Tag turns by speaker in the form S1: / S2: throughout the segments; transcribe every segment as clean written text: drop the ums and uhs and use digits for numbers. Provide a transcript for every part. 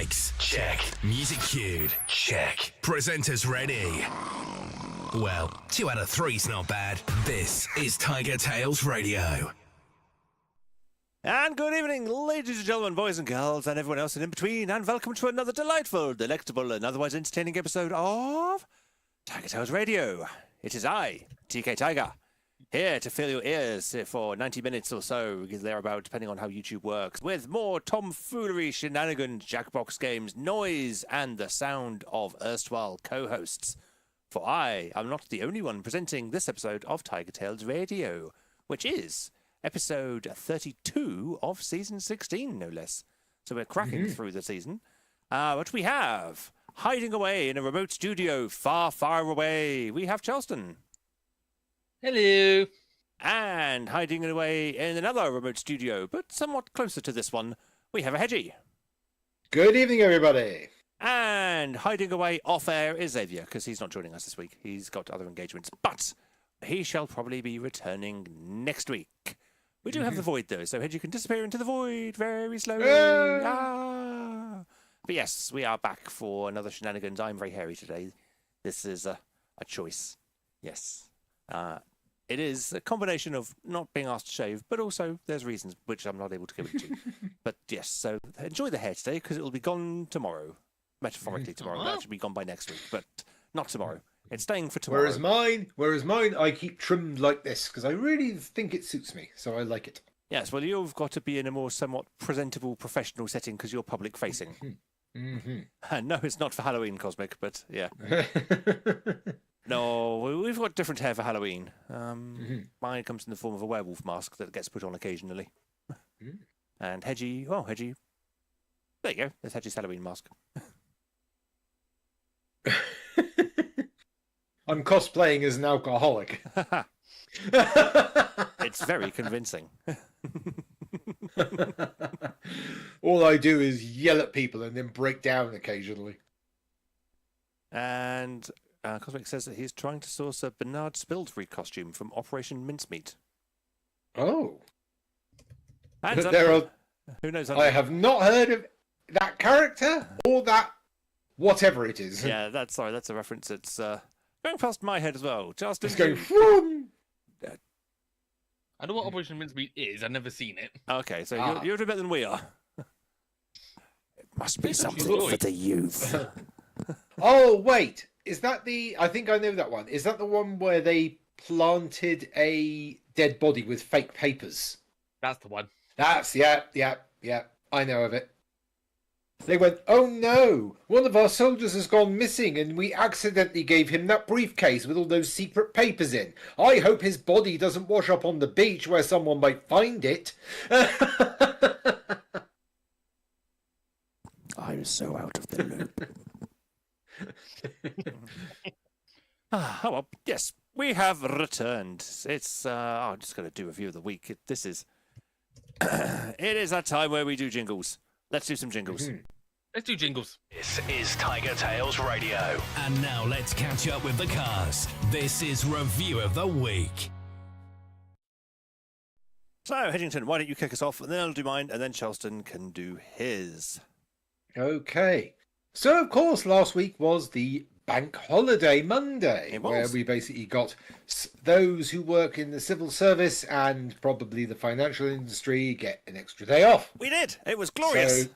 S1: Mics, check. Music cued, check. Presenters ready. Well, 2 out of 3's not bad. This is TigerTails Radio.
S2: And good evening, ladies and gentlemen, boys and girls, and everyone else in between, and welcome to another delightful, delectable, and otherwise entertaining episode of TigerTails Radio. It is I, TK Tiger, here to fill your ears for 90 minutes or so, thereabout, depending on how YouTube works, with more tomfoolery, shenanigans, jackbox games, noise, and the sound of erstwhile co-hosts. For I am not the only one presenting this episode of TigerTails Radio, which is episode 32 of season 16, no less. So we're cracking through the season. But we have, hiding away in a remote studio far, far away, we have Charleston.
S3: Hello.
S2: And hiding away in another remote studio, but somewhat closer to this one, we have a Hedgie.
S4: Good evening, everybody.
S2: And hiding away off-air is Xavier, because he's not joining us this week. He's got other engagements, but he shall probably be returning next week. We do have the void, though, so Hedgie can disappear into the void very slowly. Ah! But yes, we are back for another shenanigans. I'm very hairy today. This is a choice. Yes. It is a combination of not being asked to shave, but also there's reasons which I'm not able to go into. But yes, so enjoy the hair today, because it will be gone tomorrow. Metaphorically tomorrow. That should be gone by next week, but not tomorrow. It's staying for tomorrow.
S4: Whereas mine, I keep trimmed like this, because I really think it suits me, so I like it.
S2: Yes, well, you've got to be in a more somewhat presentable professional setting, because you're public-facing. And no, it's not for Halloween, Cosmic, but yeah. No, we've got different hair for Halloween. Mine comes in the form of a werewolf mask that gets put on occasionally. And Hedgie, there you go. There's Hedgie's Halloween mask.
S4: I'm cosplaying as an alcoholic.
S2: It's very convincing.
S4: All I do is yell at people and then break down occasionally.
S2: And Cosmic says that he's trying to source a Bernard Spilsbury costume from Operation Mincemeat.
S4: Oh.
S2: And who knows?
S4: I have not heard of that character or that whatever it is.
S2: Yeah, that's a reference. It's going past my head as well. Justin,
S4: it's going from.
S3: I know what Operation Mincemeat is. I've never seen it.
S2: Okay, so you're a bit better than we are. It must be something for the youth.
S4: Oh, wait. Is that the... I think I know that one. Is that the one where they planted a dead body with fake papers?
S3: That's the one.
S4: Yeah. I know of it. They went, oh no, one of our soldiers has gone missing and we accidentally gave him that briefcase with all those secret papers in. I hope his body doesn't wash up on the beach where someone might find it.
S2: I'm so out of the loop. Well, yes, we have returned. It's, I'm just going to do a review of the week. This is, it is that time where we do jingles. Let's do some jingles.
S3: Let's do jingles.
S1: This is TigerTails Radio. And now let's catch up with the cast. This is Review of the Week.
S2: So, Hedgington, why don't you kick us off, and then I'll do mine, and then Charleston can do his.
S4: Okay. So, of course, last week was the Bank Holiday Monday, where we basically got those who work in the civil service and probably the financial industry get an extra day off.
S2: We did. It was glorious.
S4: So,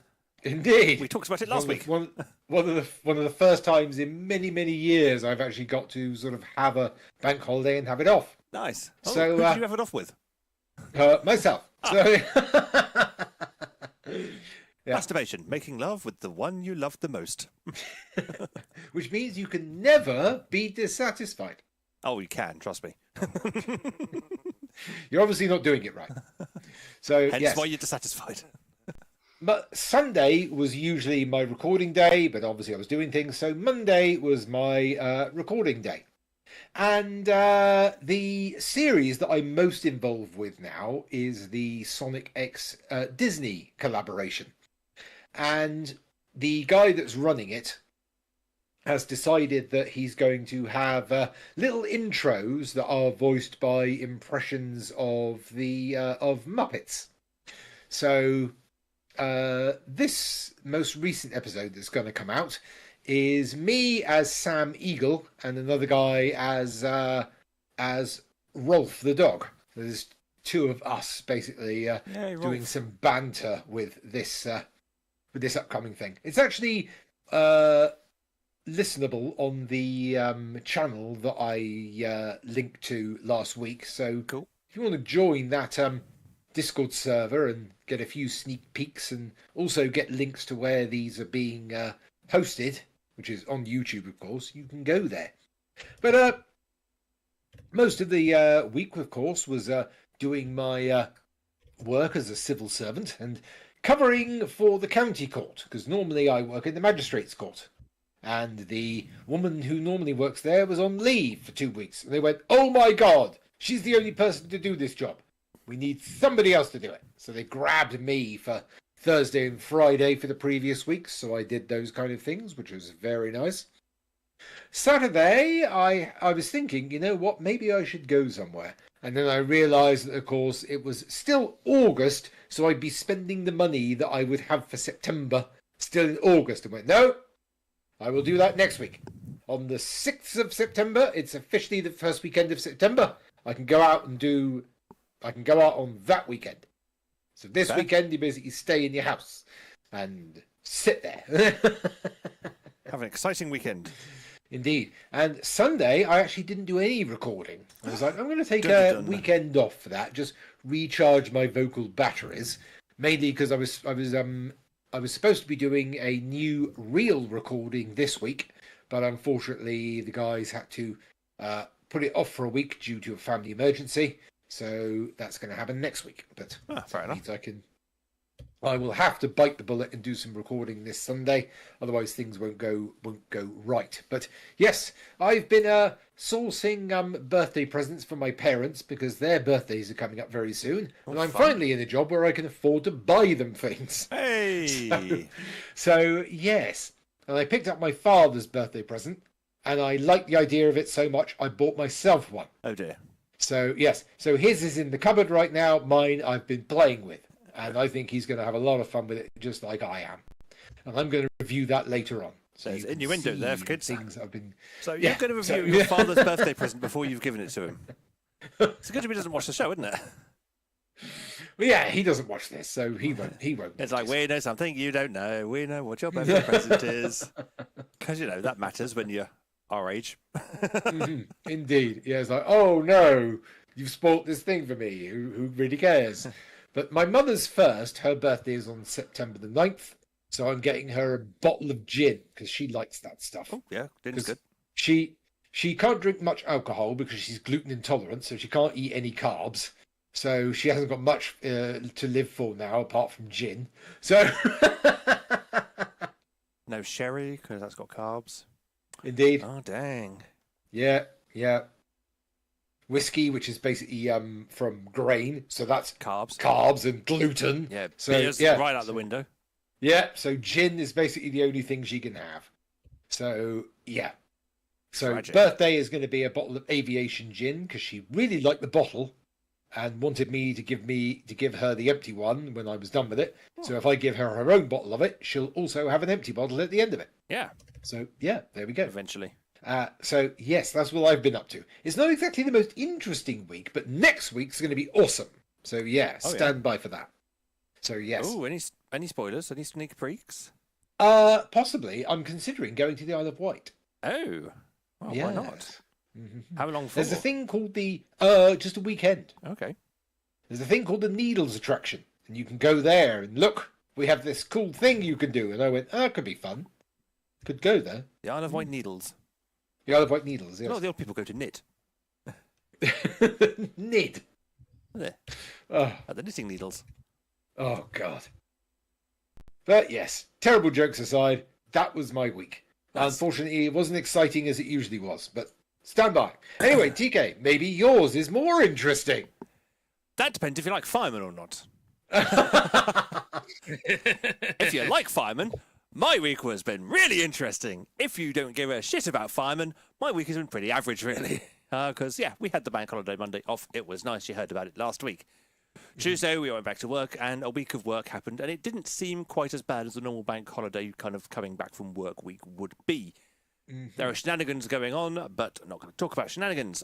S4: indeed.
S2: We talked about it last week.
S4: One of the first times in many, many years I've actually got to sort of have a bank holiday and have it off.
S2: Nice. Oh,
S4: so,
S2: who did you have it off with?
S4: Myself. So,
S2: yeah. Masturbation, making love with the one you love the most.
S4: Which means you can never be dissatisfied.
S2: Oh, you can, trust me.
S4: You're obviously not doing it right. So,
S2: hence why you're dissatisfied.
S4: But Sunday was usually my recording day, but obviously I was doing things, so Monday was my recording day. And the series that I'm most involved with now is the Sonic X Disney collaboration. And the guy that's running it has decided that he's going to have little intros that are voiced by impressions of the of Muppets. So this most recent episode that's going to come out is me as Sam Eagle and another guy as Rolf the dog. There's two of us basically doing some banter with this upcoming thing. It's actually listenable on the channel that I linked to last week. So
S2: cool.
S4: If you want to join that Discord server and get a few sneak peeks and also get links to where these are being hosted, which is on YouTube, of course, you can go there. But most of the week, of course, was doing my work as a civil servant and covering for the county court, because normally I work in the magistrates' court. And the woman who normally works there was on leave for 2 weeks. And they went, oh my God, she's the only person to do this job. We need somebody else to do it. So they grabbed me for Thursday and Friday for the previous weeks. So I did those kind of things, which was very nice. Saturday, I was thinking, you know what, maybe I should go somewhere. And then I realised that, of course, it was still August, so I'd be spending the money that I would have for September still in August. And went, no, I will do that next week. On the 6th of September, it's officially the first weekend of September. I can go out on that weekend. So this weekend, you basically stay in your house and sit there.
S2: Have an exciting weekend.
S4: Indeed. And Sunday, I actually didn't do any recording. I was like, I'm going to take a weekend off for that, just recharge my vocal batteries. Mainly because I was supposed to be doing a new reel recording this week, but unfortunately the guys had to put it off for a week due to a family emergency. So that's going to happen next week. But
S2: fair enough.
S4: I will have to bite the bullet and do some recording this Sunday, otherwise things won't go right. But yes, I've been sourcing birthday presents for my parents because their birthdays are coming up very soon, and I'm finally in a job where I can afford to buy them things.
S2: Hey!
S4: So yes, and I picked up my father's birthday present, and I liked the idea of it so much I bought myself one.
S2: Oh dear.
S4: So yes, so his is in the cupboard right now. Mine I've been playing with. And I think he's going to have a lot of fun with it, just like I am. And I'm going to review that later on.
S2: So there's innuendo there for kids.
S4: Things I've been...
S2: So you're going to review your father's birthday present before you've given it to him. It's good if he doesn't watch the show, isn't it?
S4: Well, yeah, he doesn't watch this, so he won't.
S2: It's like, we know something you don't know. We know what your birthday present is. Because, that matters when you're our age.
S4: Indeed. Yeah, it's like, oh, no, you've spoilt this thing for me. Who really cares? But my mother's first, her birthday is on September the 9th, so I'm getting her a bottle of gin, because she likes that stuff.
S2: Oh, yeah, gin's good.
S4: She can't drink much alcohol because she's gluten intolerant, so she can't eat any carbs. So she hasn't got much to live for now, apart from gin. So
S2: no sherry, because that's got carbs.
S4: Indeed.
S2: Oh, dang.
S4: Yeah. Whiskey, which is basically from grain, so that's carbs and gluten.
S2: Yeah,
S4: so
S2: beer's right out the window.
S4: Yeah, so gin is basically the only thing she can have. So yeah, so
S2: Tragic.
S4: Birthday is going to be a bottle of aviation gin because she really liked the bottle and wanted me to give her the empty one when I was done with it. Oh. So if I give her own bottle of it, she'll also have an empty bottle at the end of it.
S2: Yeah.
S4: So yeah, there we go.
S2: Eventually.
S4: So, yes, that's what I've been up to. It's not exactly the most interesting week, but next week's going to be awesome. So, yeah, stand by for that. So, yes.
S2: Oh, any spoilers? Any sneak peeks?
S4: Possibly. I'm considering going to the Isle of Wight.
S2: Oh. Well,
S4: yes.
S2: Why not? Mm-hmm. How long for?
S4: There's a thing called just a weekend.
S2: Okay.
S4: There's a thing called the Needles attraction. And you can go there and look, we have this cool thing you can do. And I went, that could be fun. Could go there.
S2: The Isle of Wight Needles.
S4: The Isle of Wight Needles, yes.
S2: A lot of the old people go to knit.
S4: Knit?
S2: There. At the knitting needles.
S4: Oh, God. But yes, terrible jokes aside, that was my week. Unfortunately, it wasn't exciting as it usually was, but stand by. Anyway, TK, maybe yours is more interesting.
S2: That depends if you like firemen or not. If you like firemen... My week has been really interesting. If you don't give a shit about firemen, my week has been pretty average, really. Because, we had the bank holiday Monday off. It was nice. You heard about it last week. Tuesday, we went back to work, and a week of work happened, and it didn't seem quite as bad as a normal bank holiday kind of coming back from work week would be. There are shenanigans going on, but I'm not going to talk about shenanigans.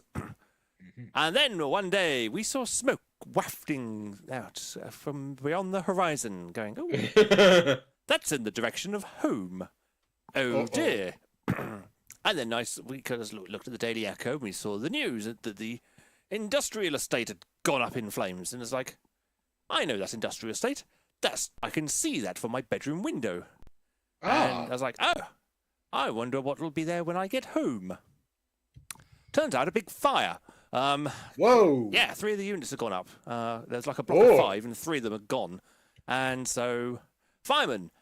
S2: And then one day, we saw smoke wafting out from beyond the horizon, going, oh, that's in the direction of home. Oh, dear. And then we kind of looked at the Daily Echo, and we saw the news that the industrial estate had gone up in flames, and it's like, I know that industrial estate. I can see that from my bedroom window. And I was like, oh, I wonder what will be there when I get home. Turns out a big fire.
S4: Whoa!
S2: Yeah, 3 of the units have gone up. There's like a block of 5, and 3 of them are gone. And so,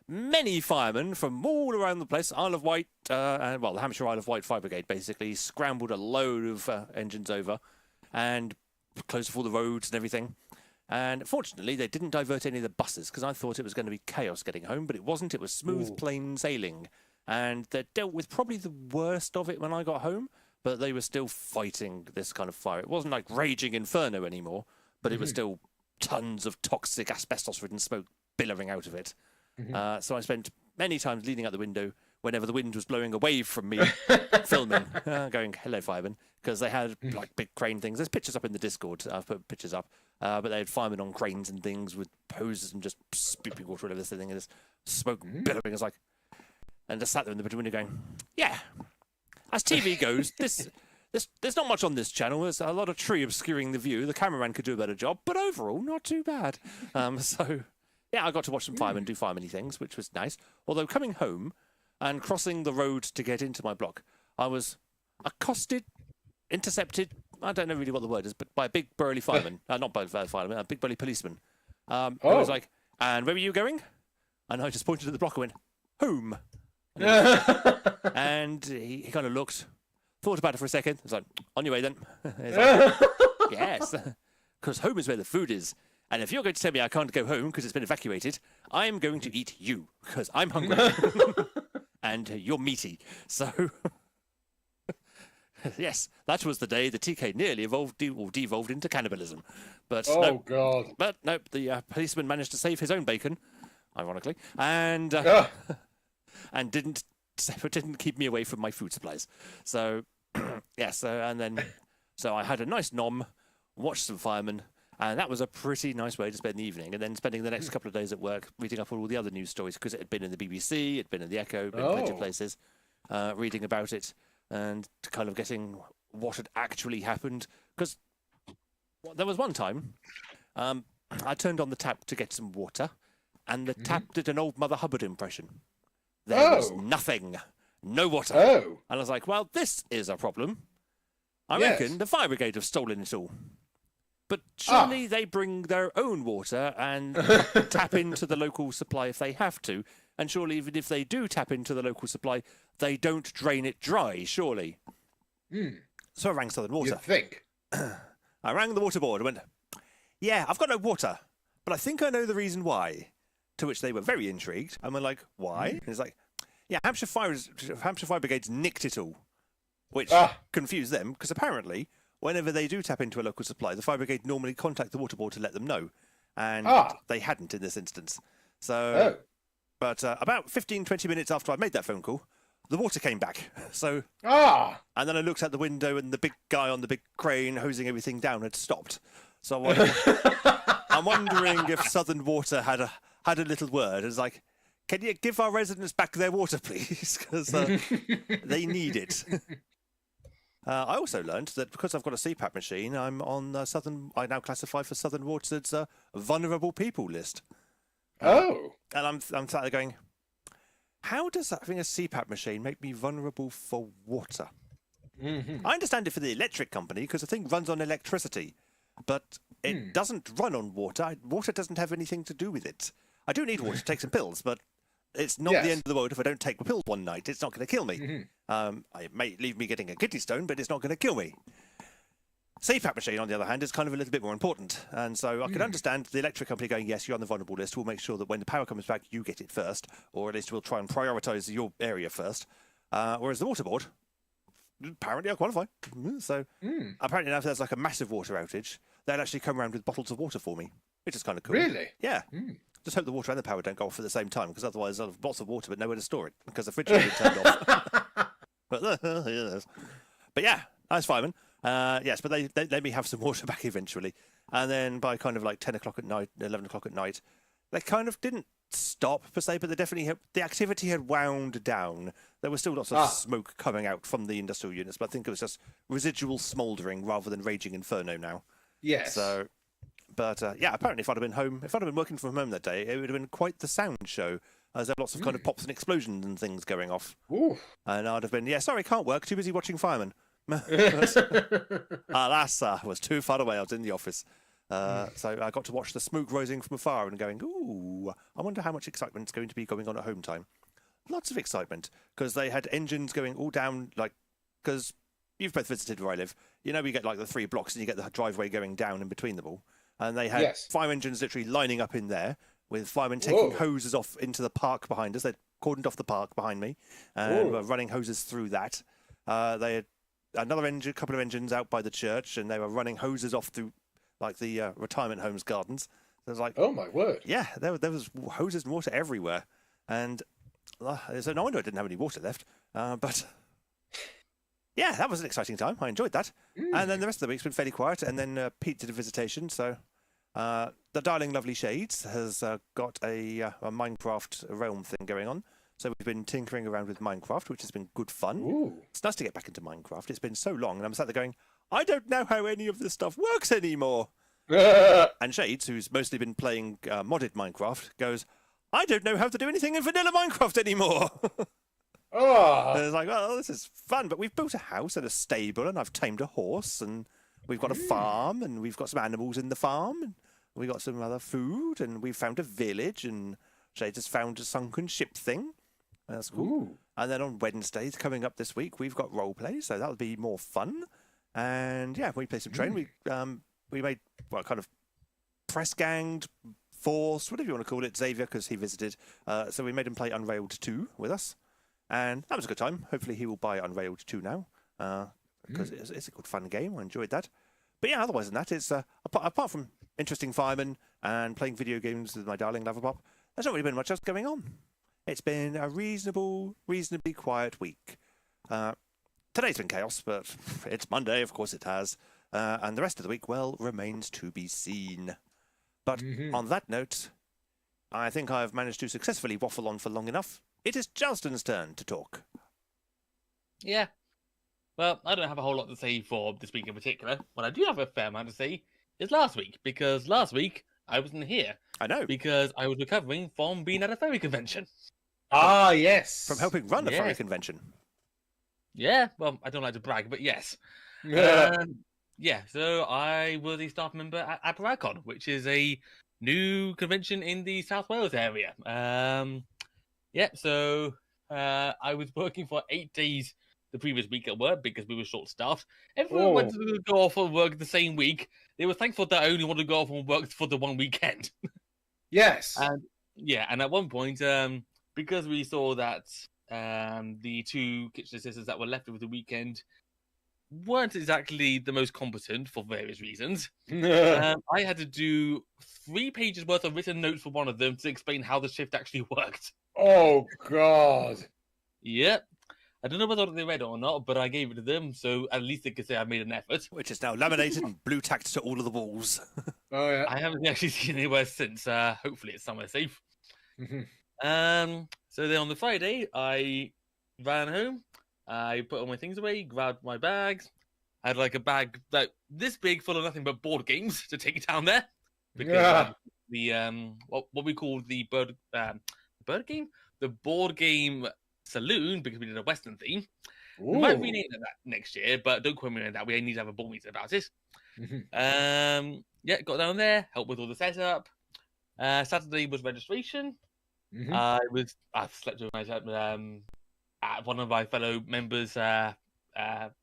S2: many firemen from all around the place, Isle of Wight, the Hampshire Isle of Wight Fire Brigade, basically, scrambled a load of engines over and closed off all the roads and everything. And fortunately, they didn't divert any of the buses, because I thought it was going to be chaos getting home, but it wasn't. It was smooth, plain sailing. And they dealt with probably the worst of it when I got home, but they were still fighting this kind of fire. It wasn't like raging inferno anymore, but it was still tons of toxic asbestos-ridden smoke billowing out of it. So I spent many times leaning out the window whenever the wind was blowing away from me, filming, going, hello, firemen, because they had like big crane things. There's pictures up in the Discord. I've put pictures up. But they had firemen on cranes and things with hoses and just spewing water all over this thing, and this smoke billowing. It's like, and just sat there in the window going, yeah, as TV goes, there's not much on this channel. There's a lot of tree obscuring the view. The cameraman could do a better job, but overall, not too bad. So, yeah, I got to watch some firemen do fireman-y things, which was nice. Although coming home and crossing the road to get into my block, I was accosted, intercepted, I don't know really what the word is, but by a big burly fireman. Not by a fireman, a big burly policeman. Who was like, and where were you going? And I just pointed at the block and went, home. And he kind of looked, thought about it for a second. He's like, on your way then. Like, yes, because home is where the food is. And if you're going to tell me I can't go home because it's been evacuated, I'm going to eat you because I'm hungry. And you're meaty. So, yes, that was the day the TK nearly devolved into cannibalism. But
S4: God.
S2: But nope, the policeman managed to save his own bacon, ironically, and and didn't keep me away from my food supplies. So, yes, so I had a nice nom, watched some firemen, and that was a pretty nice way to spend the evening. And then spending the next couple of days at work reading up on all the other news stories, because it had been in the BBC, it had been in the Echo, been in plenty of places, reading about it and kind of getting what had actually happened. Because there was one time I turned on the tap to get some water, and the tap did an old Mother Hubbard impression. There was nothing. No water. And I was like, well, this is a problem. I reckon the fire brigade have stolen it all. But surely they bring their own water and tap into the local supply if they have to. And surely even if they do tap into the local supply, they don't drain it dry, surely. So I rang Southern Water.
S4: You'd think.
S2: I rang the water board and went, yeah, I've got no water, but I think I know the reason why. To which they were very intrigued. And we're like, why? And it's like, yeah, Hampshire Fire Brigade's nicked it all. Which confused them, because apparently, whenever they do tap into a local supply, the fire brigade normally contact the water board to let them know. And they hadn't in this instance. So, but about 15-20 minutes after I made that phone call, the water came back. So, and then I looked out the window and the big guy on the big crane hosing everything down had stopped. So I'm wondering if Southern Water had a little word. It's like, can you give our residents back their water, please? Because they need it. I also learned that because I've got a CPAP machine, I'm on I now classify for Southern Water's vulnerable people list. And I'm sat there going, how does having a CPAP machine make me vulnerable for water? I understand it for the electric company because the thing runs on electricity, but it doesn't run on water. Water doesn't have anything to do with it. I do need water to take some pills, but it's not the end of the world if I don't take my pills one night. It's not going to kill me. It may leave me getting a kidney stone, but it's not going to kill me. CPAP machine, on the other hand, is kind of a little bit more important. And so I can understand the electric company going, yes, you're on the vulnerable list. We'll make sure that when the power comes back, you get it first, or at least we'll try and prioritise your area first. Whereas the water board, apparently I qualify. So apparently now if there's like a massive water outage, they'll actually come around with bottles of water for me. which is kind of cool.
S4: Really?
S2: Yeah.
S4: Mm.
S2: Just hope the water and the power don't go off at the same time, because otherwise I'll have lots of water but nowhere to store it because the fridge has been turned off. But yeah, nice fireman. Yes, but they let me have some water back eventually. And then by kind of like 10 o'clock at night, 11 o'clock at night, they kind of didn't stop per se, but they definitely the activity had wound down. There was still lots of smoke coming out from the industrial units, but I think it was just residual smouldering rather than raging inferno now.
S4: Yes.
S2: So, but yeah, apparently if I'd have been working from home that day, it would have been quite the sound show. As there were lots of kind of pops and explosions and things going off.
S4: Ooh.
S2: And I'd have been, yeah, sorry, can't work, too busy watching firemen. Alas, was too far away. I was in the office. So I got to watch the smoke rising from afar and going, ooh, I wonder how much excitement's going to be going on at home time. Lots of excitement, because they had engines going all down, like, because you've both visited where I live. You know, we get like the 3 blocks and you get the driveway going down in between them all. And they had fire engines literally lining up in there, with firemen taking hoses off into the park behind us. They'd cordoned off the park behind me and were running hoses through that. They had another couple of engines out by the church, and they were running hoses off through like the retirement homes gardens. It was like,
S4: oh my word!
S2: Yeah, there was hoses and water everywhere, and so no wonder I didn't have any water left. But yeah, that was an exciting time. I enjoyed that. And then the rest of the week's been fairly quiet. And then Pete did a visitation, so the darling lovely Shades has got a Minecraft realm thing going on. So we've been tinkering around with Minecraft, which has been good fun. Ooh. It's nice to get back into Minecraft. It's been so long, and I'm sat there going, I don't know how any of this stuff works anymore. And Shades, who's mostly been playing modded Minecraft, goes, I don't know how to do anything in vanilla Minecraft anymore. And it's like, well, this is fun, but we've built a house and a stable, and I've tamed a horse, and we've got a farm, and we've got some animals in the farm, and we got some other food, and we've found a village, and Shades has found a sunken ship thing. That's cool. Ooh. And then on Wednesdays coming up this week, we've got role play, so that'll be more fun. And yeah, we play some train. We made kind of press ganged, force, whatever you want to call it, Xavier, because he visited. So we made him play Unrailed 2 with us, and that was a good time. Hopefully he will buy Unrailed 2 now, because it's a good fun game. I enjoyed that. But yeah, otherwise than that, it's apart from interesting firemen and playing video games with my darling Loverpop, there's not really been much else going on. It's been a reasonably quiet week. Today's been chaos, but it's Monday, of course it has. And the rest of the week, well, remains to be seen. But on that note, I think I've managed to successfully waffle on for long enough. It is Charleston's turn to talk.
S3: Yeah. Well, I don't have a whole lot to say for this week in particular. What I do have a fair amount to say is last week, because last week I wasn't here.
S2: I know.
S3: Because I was recovering from being at a furry convention.
S4: Ah, yes.
S2: From helping run a furry convention.
S3: Yeah, well, I don't like to brag, but yes. Yeah, so I was a staff member at Paracon, which is a new convention in the South Wales area. So I was working for 8 days the previous week at work because we were short-staffed. Everyone wanted to go off on work the same week. They were thankful that I only wanted to go off on work for the one weekend.
S4: Yes.
S3: And at one point, because we saw that the 2 kitchen assistants that were left over the weekend weren't exactly the most competent for various reasons, I had to do 3 pages worth of written notes for one of them to explain how the shift actually worked.
S4: Oh, God.
S3: Yep. I don't know whether they read it or not, but I gave it to them, so at least they could say I made an effort.
S2: Which is now laminated and blue tacked to all of the walls.
S4: Oh, yeah.
S3: I haven't actually seen it anywhere since. Hopefully it's somewhere safe. So then on the Friday, I ran home. I put all my things away, grabbed my bags. I had like a bag like this big full of nothing but board games to take down there. Because the what we call the board game saloon, because we did a Western theme. Ooh. We might rename it that next year, but don't quote me on that. We need to have a board meeting about it. Got down there, helped with all the setup. Saturday was registration. I slept with at one of my fellow members'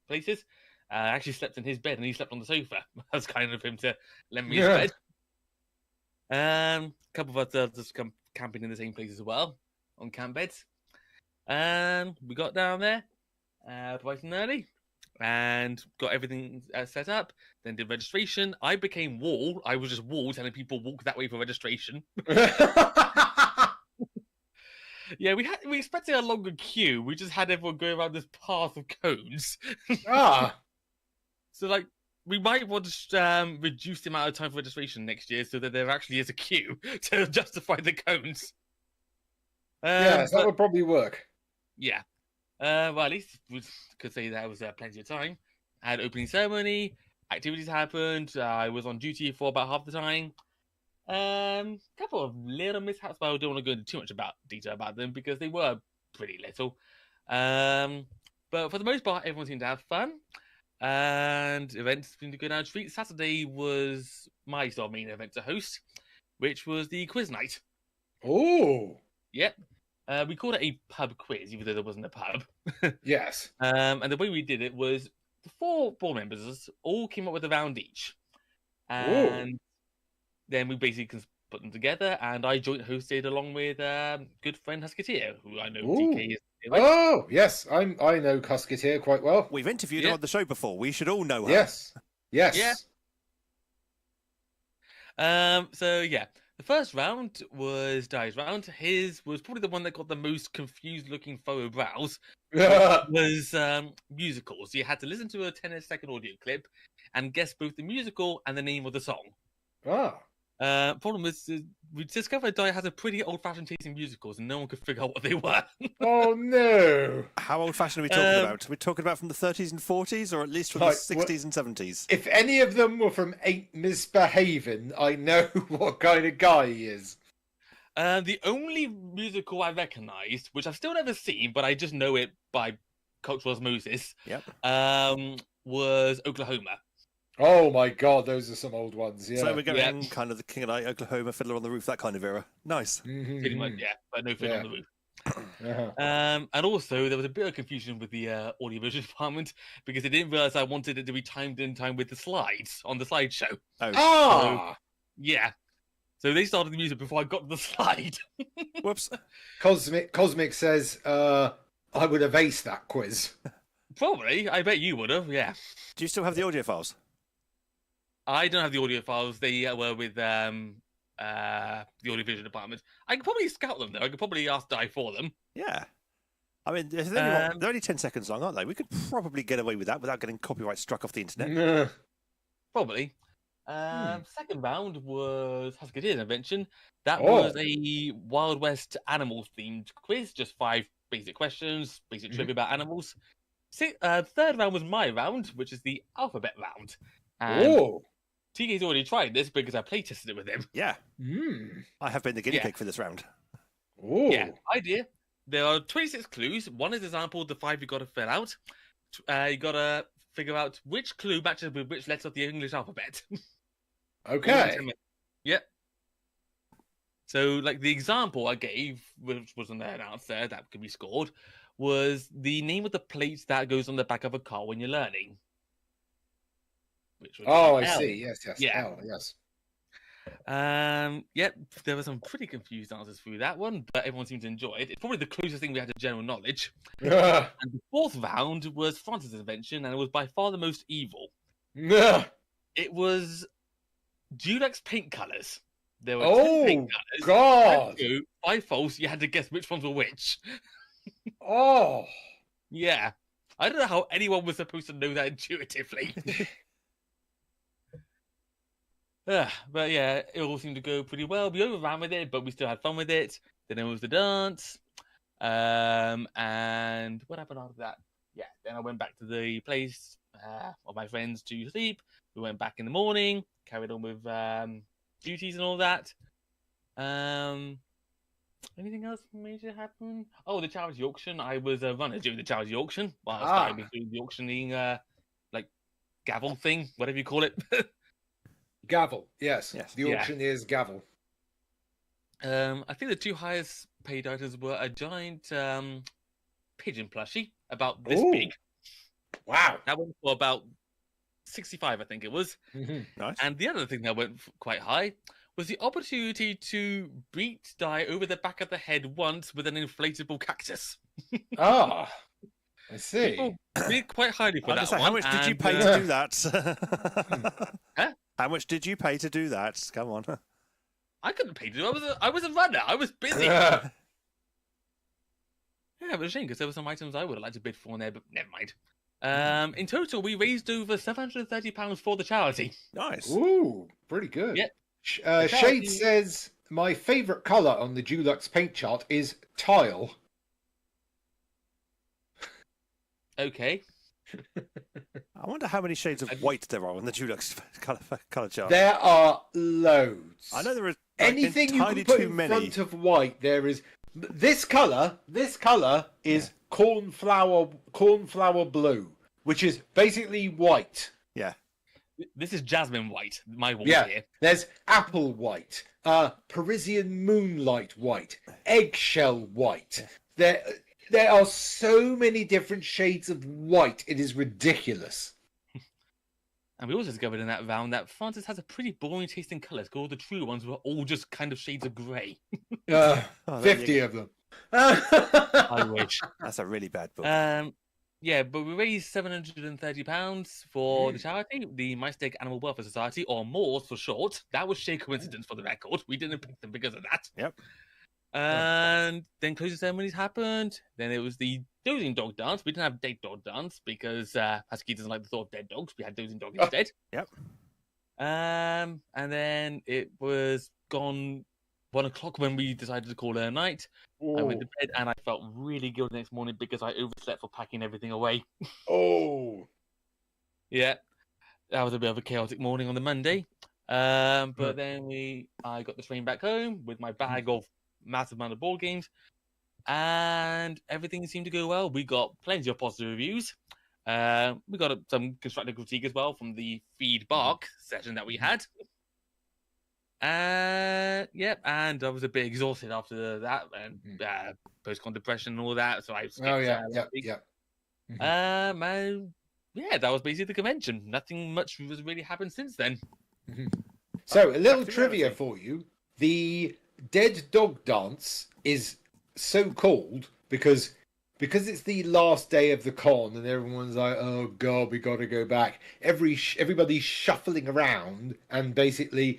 S3: places. I actually slept in his bed, and he slept on the sofa. That was kind of him to lend me his bed. A couple of us just come camping in the same place as well, on camp beds. We got down there bright and early. and got everything set up. Then did registration. I became Wall. I was just Wall telling people walk that way for registration. Yeah, we expected a longer queue. We just had everyone go around this path of cones. So like, we might want to reduce the amount of time for registration next year so that there actually is a queue to justify the cones.
S4: Yes, that would probably work.
S3: Yeah. Well, at least we could say that was plenty of time. I had opening ceremony, activities happened. I was on duty for about half the time. Couple of little mishaps, but I don't want to go into too much detail about them because they were pretty little. But for the most part, everyone seemed to have fun, and events seemed to go down the street. Saturday was my sort of main event to host, which was the quiz night.
S4: Oh,
S3: Yep. We called it a pub quiz, even though there wasn't a pub.
S4: yes.
S3: And the way we did it was the 4 board members all came up with a round each. And then we basically put them together, and I joint hosted along with good friend Husketeer, who I know TK is.
S4: Oh, yes. I know Husketeer quite well.
S2: We've interviewed her on the show before. We should all know her.
S4: Yes. Yes.
S3: Yeah. So, yeah. The first round was Dai's round. His was probably the one that got the most confused-looking furrowed brows. Was musicals. You had to listen to a 10-second audio clip and guess both the musical and the name of the song. Problem was, we discovered Dai has a pretty old-fashioned taste in musicals, and no one could figure out what they were.
S4: Oh no!
S2: How old-fashioned are we talking about? Are we talking about from the 30s and 40s, or at least from the 60s and 70s?
S4: If any of them were from Ain't Misbehavin', I know what kind of guy he is.
S3: The only musical I recognised, which I've still never seen, but I just know it by cultural osmosis, was Oklahoma.
S4: Oh my god, those are some old ones, yeah.
S2: So we're getting kind of the King of Night, Oklahoma, Fiddler on the Roof, that kind of era. Nice.
S3: Pretty much, yeah, but no Fiddler on the Roof. And also, there was a bit of confusion with the audiovisual department because they didn't realise I wanted it to be timed in time with the slides on the slideshow. So, yeah. So they started the music before I got to the slide.
S2: Whoops.
S4: Cosmic says, I would have aced that quiz.
S3: Probably. I bet you would have, yeah.
S2: Do you still have the audio files?
S3: I don't have the audio files. They were with the audiovisual department. I could probably scout them, though. I could probably ask Dai for them.
S2: Yeah. I mean, they're only 10 seconds long, aren't they? We could probably get away with that without getting copyright struck off the internet.
S3: Probably. Second round was Husketeer's invention. That was a Wild West animals-themed quiz. Just 5 basic questions, basic trivia about animals. Third round was my round, which is the alphabet round. And TK's already tried this because I play tested it with him.
S2: Yeah. I have been the guinea pig for this round.
S3: Yeah, idea. There are 26 clues. One is example of the 5 you got to fill out. You got to figure out which clue matches with which letter of the English alphabet.
S4: Okay.
S3: Yep. So, like, the example I gave, which wasn't there announced there, that could be scored, was the name of the plate that goes on the back of a car when you're learning. Which was
S4: I
S3: L.
S4: see. Yes.
S3: Yeah.
S4: L, yes.
S3: Yep, there were some pretty confused answers through that one, but everyone seemed to enjoy it. It's probably the closest thing we had to general knowledge. And the fourth round was Francis' invention, and it was by far the most evil. It was Dulux paint colours. There were 10 paint colours.
S4: God!
S3: 5 false, you had to guess which ones were which. Yeah. I don't know how anyone was supposed to know that intuitively. But yeah, it all seemed to go pretty well. We overran with it, but we still had fun with it. Then there was the dance. And what happened after that? Yeah, then I went back to the place of my friends to sleep. We went back in the morning, carried on with duties and all that. Anything else major happen? Oh, the charity auction. I was a runner during the charity auction. Well, I was doing the auctioning, like, gavel thing, whatever you call it.
S4: Gavel, yes. The auctioneer's gavel.
S3: I think the 2 highest paid items were a giant pigeon plushie, about this big.
S4: Wow.
S3: That went for about 65, I think it was.
S2: Nice.
S3: And the other thing that went quite high was the opportunity to beat Dai over the back of the head once with an inflatable cactus.
S4: I see.
S3: People bid quite highly for that one.
S2: How much did you pay to do that?
S3: Huh?
S2: How much did you pay to do that? Come on.
S3: I couldn't pay to do it. I was a runner. I was busy. Yeah, it was a shame because there were some items I would have liked to bid for on there, but never mind. In total, we raised over £730 for the charity.
S2: Nice.
S4: Ooh, pretty good.
S3: Yep.
S4: Shade says, my favourite colour on the Dulux paint chart is tile.
S3: Okay.
S2: I wonder how many shades of white there are on the Dulux colour chart.
S4: There are loads.
S2: I know there are
S4: anything you
S2: entirely
S4: can put
S2: too
S4: in
S2: many.
S4: front of white. There is this colour. This colour is cornflower blue, which is basically white.
S2: Yeah.
S3: This is jasmine white. My wall here.
S4: There's apple white, Parisian moonlight white, eggshell white. There are so many different shades of white. It is ridiculous.
S3: And we also discovered in that round that Francis has a pretty boring taste in colours, because all the true ones were all just kind of shades of grey.
S4: 50 of them.
S3: I wish.
S2: That's a really bad book.
S3: Yeah, but we raised £730 for the charity, the My Stake Animal Welfare Society, or MORS for short. That was sheer coincidence for the record. We didn't pick them because of that.
S2: Yep.
S3: And then closing ceremonies happened. Then it was the dozing dog dance. We didn't have dead dog dance because Husky doesn't like the thought of dead dogs. We had dozing dog instead.
S2: Yep.
S3: And then it was gone 1 o'clock when we decided to call it a night. I went to bed and I felt really guilty the next morning because I overslept for packing everything away. Yeah, that was a bit of a chaotic morning on the Monday. But then I got the train back home with my bag of massive amount of board games, and everything seemed to go well. We got plenty of positive reviews. We got some constructive critique as well from the feedback session that we had. And I was a bit exhausted after that, and post-con depression and all that. So I skipped, and that was basically the convention. Nothing much has really happened since then.
S4: So a little trivia for you: the dead dog dance is so called because it's the last day of the con and everyone's like, oh god, we got to go back. Everybody's shuffling around and basically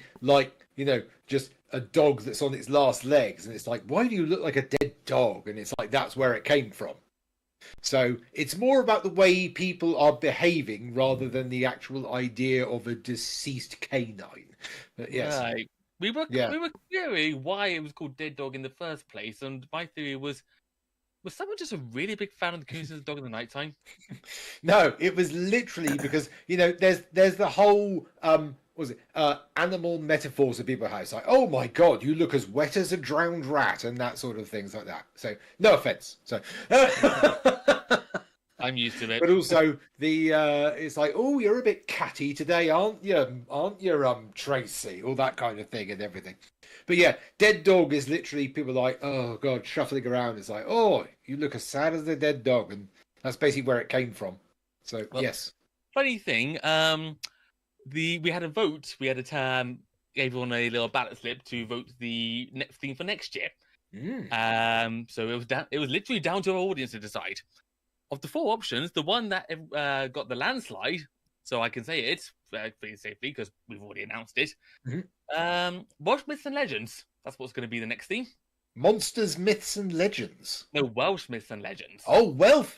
S4: just a dog that's on its last legs, and it's like, why do you look like a dead dog? And it's like, that's where it came from. So it's more about the way people are behaving rather than the actual idea of a deceased canine. But yes.
S3: Right. We were querying why it was called Dead Dog in the first place, and my theory was someone just a really big fan of the Cousins Dog in the Nighttime?
S4: No, it was literally because there's the whole animal metaphors that people have. It's like, oh my god, you look as wet as a drowned rat, and that sort of things like that. So no offense. So
S3: I'm used to it.
S4: But also it's like, oh, you're a bit catty today, aren't you? Tracy? All that kind of thing and everything. But yeah, dead dog is literally people like, oh god, shuffling around. It's like, oh, you look as sad as the dead dog, and that's basically where it came from. So yes.
S3: Funny thing, we had a vote. We had gave everyone a little ballot slip to vote the next theme for next year. So it was literally down to our audience to decide. Of the 4 options, the one that got the landslide, so I can say it pretty safely because we've already announced it. Welsh Myths and Legends. That's what's going to be the next theme.
S4: Monsters, Myths and Legends.
S3: No, Welsh Myths and Legends.
S4: Oh, Welsh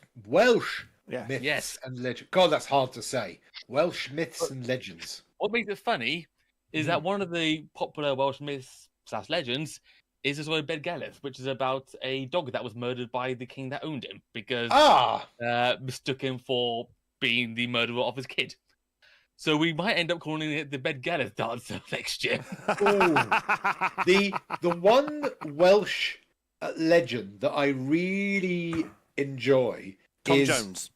S4: Myths and Legends. God, that's hard to say. Welsh Myths and Legends.
S3: What makes it funny is that one of the popular Welsh myths / legends is the story of Bedgeleth, which is about a dog that was murdered by the king that owned him because mistook him for being the murderer of his kid. So we might end up calling it the Bedgeleth Dancer next year.
S4: The one Welsh legend that I really enjoy
S2: Tom
S4: is
S2: Jones.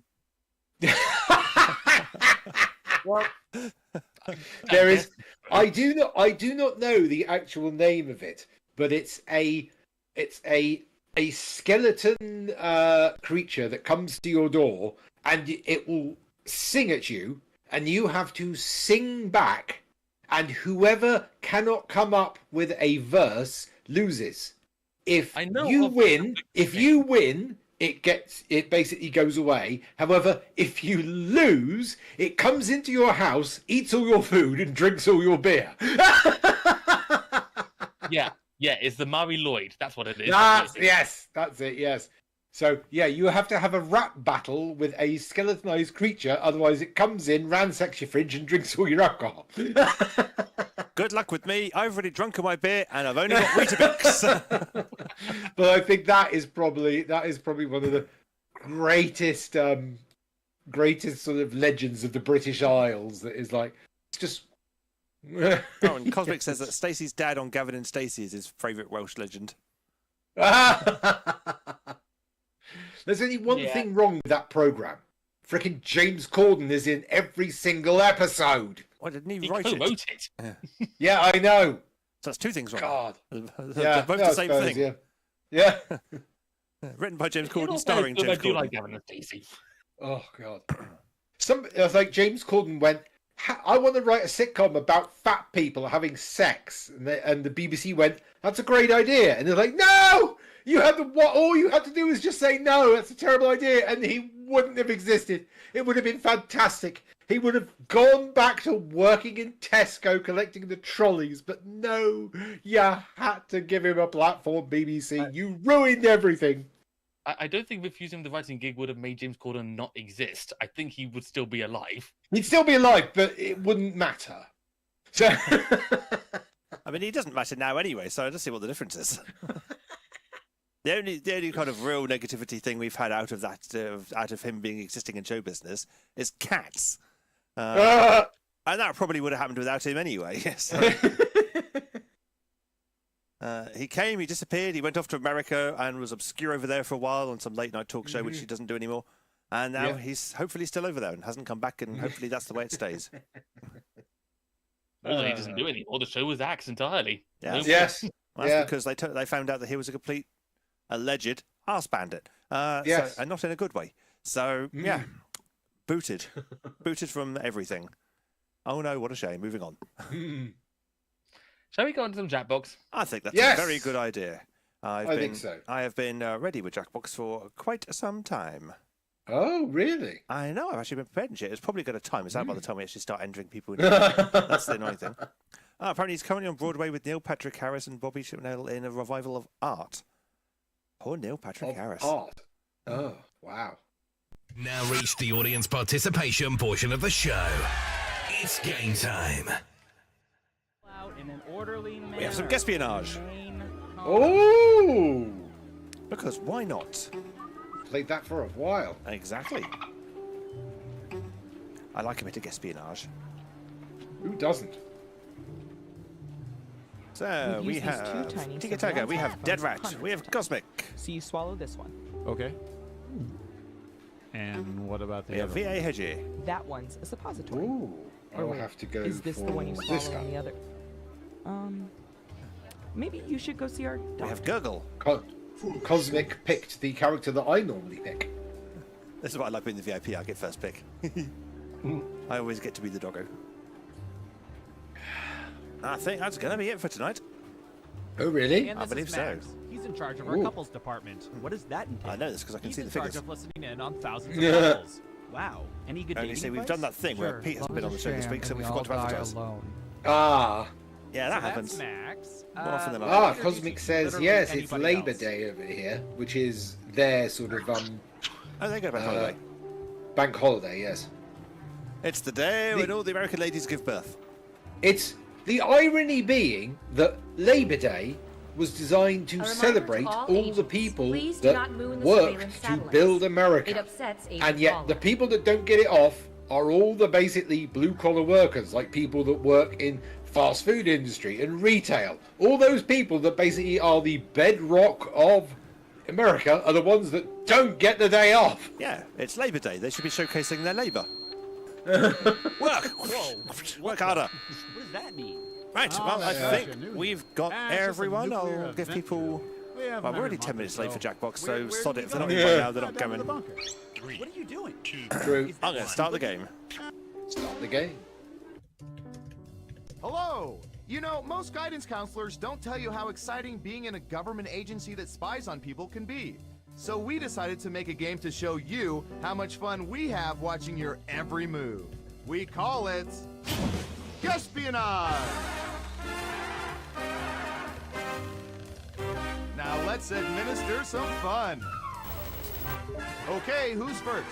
S4: Well, there is. I do not know the actual name of it, but it's a skeleton creature that comes to your door and it will sing at you, and you have to sing back, and whoever cannot come up with a verse loses. If you win, it basically goes away. However, if you lose, it comes into your house, eats all your food, and drinks all your beer.
S3: Yeah, it's the Murray Lloyd. That's what it is.
S4: Yes, that's it, yes. So, yeah, you have to have a rap battle with a skeletonized creature, otherwise it comes in, ransacks your fridge, and drinks all your alcohol.
S2: Good luck with me. I've already drunk all my beer, and I've only got Weetabix.
S4: But I think that is probably one of the greatest sort of legends of the British Isles. That is like, it's just.
S2: Oh, and Cosmic says that Stacey's dad on Gavin and Stacey is his favourite Welsh legend.
S4: There's only one thing wrong with that programme. Frickin' James Corden is in every single episode.
S2: Why didn't he
S3: wrote it?
S4: Yeah, I know.
S2: So that's two things wrong.
S4: God.
S2: They're both the same thing.
S4: Yeah.
S2: Written by James Corden, starring James Corden.
S3: Like Gavin and Stacey.
S4: Oh, God. It's like James Corden went, I want to write a sitcom about fat people having sex. And the BBC went, that's a great idea. And they're like, no! All you had to do was just say no, that's a terrible idea. And he wouldn't have existed. It would have been fantastic. He would have gone back to working in Tesco collecting the trolleys. But no, you had to give him a platform, BBC. You ruined everything.
S3: I don't think refusing the writing gig would have made James Corden not exist. I think he would still be alive.
S4: He'd still be alive, but it wouldn't matter. So,
S2: I mean, he doesn't matter now anyway, so I don't see what the difference is. The only kind of real negativity thing we've had out of that, out of him being existing in show business, is cats. And that probably would have happened without him anyway. So. He came, he disappeared, he went off to America and was obscure over there for a while on some late night talk show, which he doesn't do anymore. And now he's hopefully still over there and hasn't come back, and hopefully that's the way it stays.
S3: Although he doesn't do anymore, the show was axed entirely.
S4: Yes.
S2: Well, that's because they found out that he was a complete alleged arse bandit.
S4: Yes.
S2: So, and not in a good way. So, yeah, booted from everything. Oh no, what a shame. Moving on.
S3: Shall we go into some Jackbox?
S2: I think that's a very good idea.
S4: I think so.
S2: I have been ready with Jackbox for quite some time.
S4: Oh, really?
S2: I know, I've actually been prepared and shit. It's probably going to time us out by the time we actually start entering people. That's the annoying thing. Apparently he's currently on Broadway with Neil Patrick Harris and Bobby Chibnall in a revival of Art. Poor Neil Patrick Harris.
S4: Art? Oh, wow.
S1: Now reached the audience participation portion of the show. It's game time.
S2: We have some espionage.
S4: Oh!
S2: Because why not?
S4: Played that for a while.
S2: Exactly. I like a bit of espionage.
S4: Who doesn't?
S2: So we have Tiger, we have Dead Rat, we have Cosmic.
S5: So you swallow this one.
S6: Okay. And what about the
S2: We have
S6: other
S2: VA Hedgie.
S5: That one's a suppository.
S4: Ooh. I'll have to go
S5: Is this
S4: for
S5: the one you
S4: this
S5: swallow
S4: guy.
S5: on the other? Maybe you should go see our
S2: We
S5: doctor.
S2: have Gurgle.
S4: Cosmic picked the character that I normally pick.
S2: This is what I like being the VIP, I get first pick. I always get to be the doggo. I think that's going to be it for tonight.
S4: Oh, really?
S6: And
S2: I
S6: this
S2: believe
S6: is
S2: so.
S6: Max. He's in charge of our
S4: Ooh.
S6: couples department. What does that entail?
S2: I know this because I can
S6: He's
S2: see the
S6: in charge
S2: figures.
S6: of listening in on thousands of couples. Wow. Any good
S2: Only
S6: dating
S2: see, we've
S6: advice?
S2: done that thing where Pete hasn't been on the show this week, so we forgot to advertise.
S4: Ah.
S2: Yeah, that
S6: So
S2: happens.
S6: that's Max.
S2: More often than not.
S4: Ah,
S6: introduce
S4: Cosmic
S6: you to
S4: says,
S6: literally
S4: yes, it's
S6: anybody
S4: Labour
S6: else.
S4: Day over here, which is their sort of
S2: Oh, they go back holiday.
S4: bank holiday, yes.
S2: It's the day when all the American ladies give birth.
S4: It's the irony being that Labour Day was designed to celebrate all the people that worked to build America. And yet the people that don't get it off are all the basically blue-collar workers, like people that work in fast food industry and retail. All those people that basically are the bedrock of America are the ones that don't get the day off.
S2: Yeah, it's Labour Day. They should be showcasing their labour. Work! Work harder.
S6: What does that mean?
S2: Right, well, I
S6: that's
S2: think
S6: good news.
S2: we've got
S6: Ah, it's just a
S2: everyone.
S6: nuclear
S2: I'll give
S6: event.
S2: people...
S6: We have
S2: Well, we're
S6: another
S2: only 10
S6: month
S2: minutes
S6: or
S2: late for
S6: so.
S2: Jackbox, so
S6: Where
S2: sod
S6: do
S2: it.
S6: we
S2: If they're
S6: go?
S2: not in by now, they're not
S6: Down to the
S2: coming.
S6: bunker. What are you doing?
S4: True.
S6: Is
S2: I'm
S6: that
S2: going to start the
S6: fine?
S2: game.
S4: Start the game.
S7: Hello! You know, most guidance counselors don't tell you how exciting being in a government agency that spies on people can be. So we decided to make a game to show you how much fun we have watching your every move. We call it Espionage. Now let's administer some fun. Okay, who's first?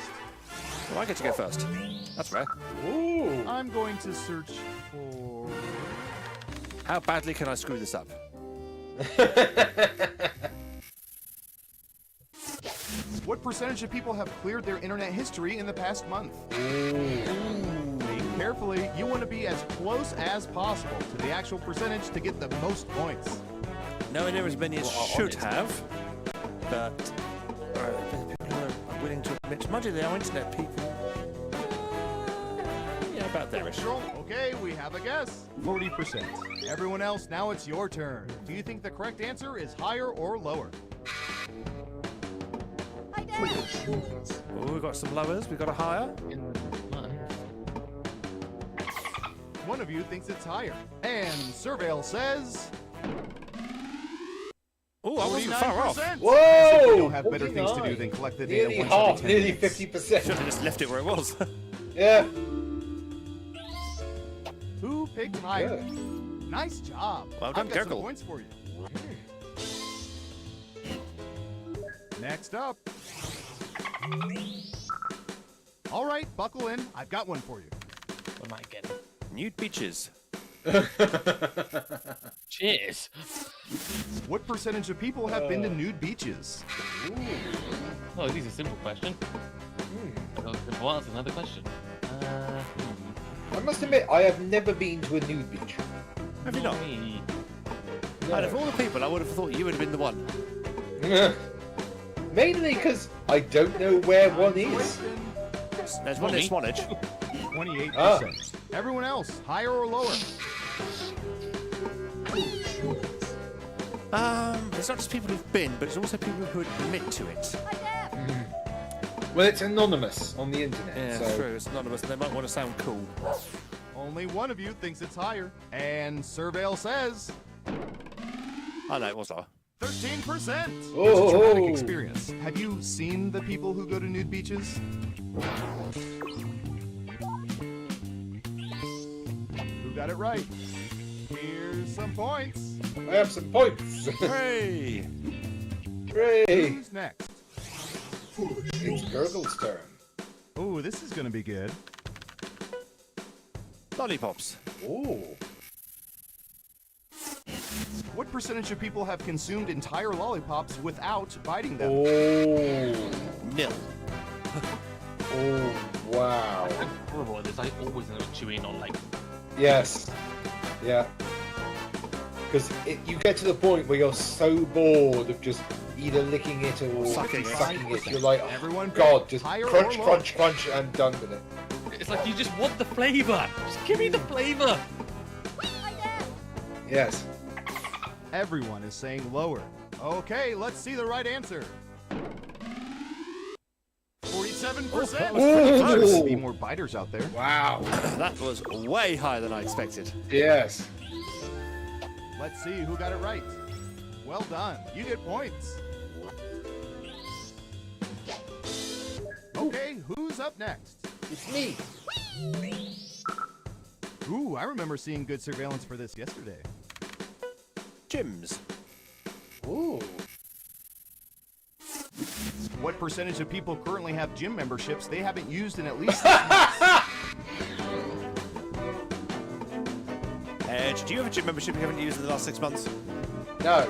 S2: Well, I get to go first. That's rare.
S4: Ooh.
S7: I'm going to search for...
S2: How badly can I screw this up?
S7: What percentage of people have cleared their internet history in the past month? Think carefully. You want to be as close as possible to the actual percentage to get the most points.
S2: Nowhere near as many as should have, but people are willing to admit, mind you, they are internet people. Yeah, about there-ish.
S7: Okay, we have a guess. 40%. Everyone else, now it's your turn. Do you think the correct answer is higher or lower?
S2: Oh, we've got some lowers, we've got a higher.
S7: One of you thinks it's higher. And Surveil says...
S2: Oh, I wasn't far off.
S7: 49%.
S4: Whoa!
S7: As if we don't have better things to do than collect the data
S4: Nearly
S7: once every
S4: half,
S7: 10
S4: nearly
S7: minutes.
S4: 50%.
S2: Should have just left it where it was.
S4: Yeah.
S7: Who picked higher?
S4: Good.
S7: Nice job.
S2: Well done,
S7: I've got some
S2: Gurgle.
S7: points for you. Next up. All right, buckle in. I've got one for you.
S3: What am I getting?
S2: Nude beaches.
S3: Cheers.
S7: What percentage of people have been to nude beaches?
S3: Oh, these are simple question. I got a simple answer. Another question.
S4: I must admit, I have never been to a nude beach.
S2: Have you not?
S3: Me.
S2: Out of all the people, I would have thought you would have been the one.
S4: Mainly because I don't know where one is.
S2: There's one in Swanage.
S7: 28%.
S4: Ah.
S7: Everyone else, higher or lower?
S2: It's not just people who've been, but it's also people who admit to it.
S4: Well, it's anonymous on the internet.
S2: Yeah,
S4: so.
S2: true. It's anonymous, and they might want to sound cool.
S7: Only one of you thinks it's higher. And Surveil says
S2: I know, it was lower.
S7: 13%.
S4: Oh.
S7: It's a traumatic experience. Have you seen the people who go to nude beaches? Who got it right? Here's some points.
S4: I have some points.
S2: Hooray!
S4: Hooray!
S7: Who's next?
S4: It's Gurgle's turn.
S7: Oh, this is gonna be good.
S2: Lollipops.
S4: Ooh.
S7: What percentage of people have consumed entire lollipops without biting them?
S4: Oh.
S2: Nil.
S4: Oh, wow.
S3: I'm horrible at this. I always end up chewing on like.
S4: Yes. Yeah. Because you get to the point where you're so bored of just either licking it or
S2: Sucking it.
S4: You're like,
S7: Everyone pick
S4: God, just
S7: higher
S4: crunch,
S7: or lower?
S4: crunch, crunch, and done with it.
S3: It's like you just want the flavor. Just give me the flavor.
S4: Yes.
S7: Everyone is saying lower. Okay, let's see the right answer. 47%.
S4: Ooh.
S7: There's be more biters out there.
S4: Wow.
S2: That was way higher than I expected.
S4: Yes.
S7: Let's see who got it right. Well done. You get points. Okay, who's up next?
S4: It's me.
S7: Ooh, I remember seeing good surveillance for this yesterday.
S2: Gyms.
S4: Ooh.
S7: What percentage of people currently have gym memberships they haven't used in at least 6 months?
S2: Edge, do you have a gym membership you haven't used in the last 6 months?
S4: No.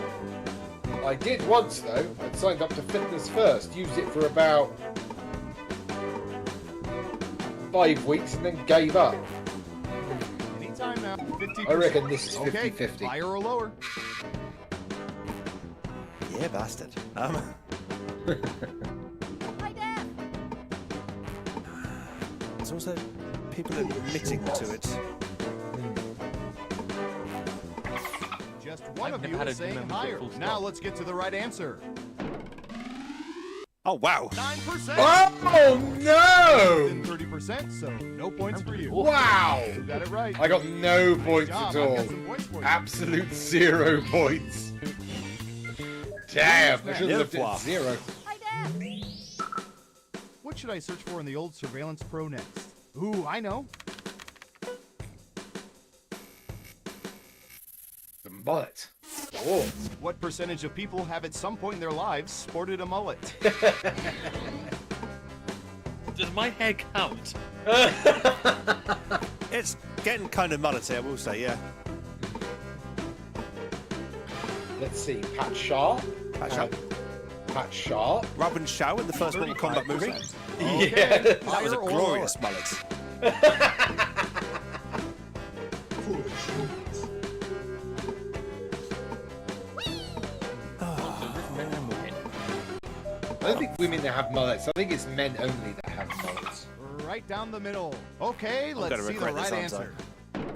S4: I did once, though. I'd signed up to Fitness First, used it for about 5 weeks, and then gave up.
S7: Anytime now. 50%.
S4: I reckon this is
S7: Okay,
S4: 50-50.
S7: higher or lower?
S2: Yeah, bastard. There's also people admitting to it.
S7: Just one
S3: I've
S7: of
S3: never
S7: you
S3: had
S7: is
S3: a gym
S7: saying
S3: membership,
S7: higher.
S3: full stop.
S7: Now let's get to the right answer.
S2: Oh, wow.
S7: 9%.
S4: Oh, no!
S7: Than 30%, so no points for you.
S4: Wow!
S7: Who got it right?
S4: I got no
S7: Nice
S4: points
S7: job.
S4: at
S7: I've
S4: all.
S7: got some points for you.
S4: Absolute 0 points. Damn, I should have left it
S2: Wow.
S4: at 0.
S7: What should I search for in the old Surveillance Pro next? Ooh, I know.
S4: The mullet. Oh.
S7: What percentage of people have at some point in their lives sported a mullet?
S3: Does my hair count?
S2: It's getting kind of mullety, I will say, yeah.
S4: Let's see. Pat Sharp. Pat Sharp.
S2: Robin Shaw in the first Mortal Kombat movie.
S4: Yeah.
S2: That was
S7: Higher
S2: a
S7: or
S2: glorious
S7: lower?
S2: mullet.
S4: I don't think women that have mullets. I think it's men only that have mullets.
S7: Right down the middle. Okay,
S2: gonna
S7: let's see the
S2: regret this
S7: right
S2: answer.
S7: answer.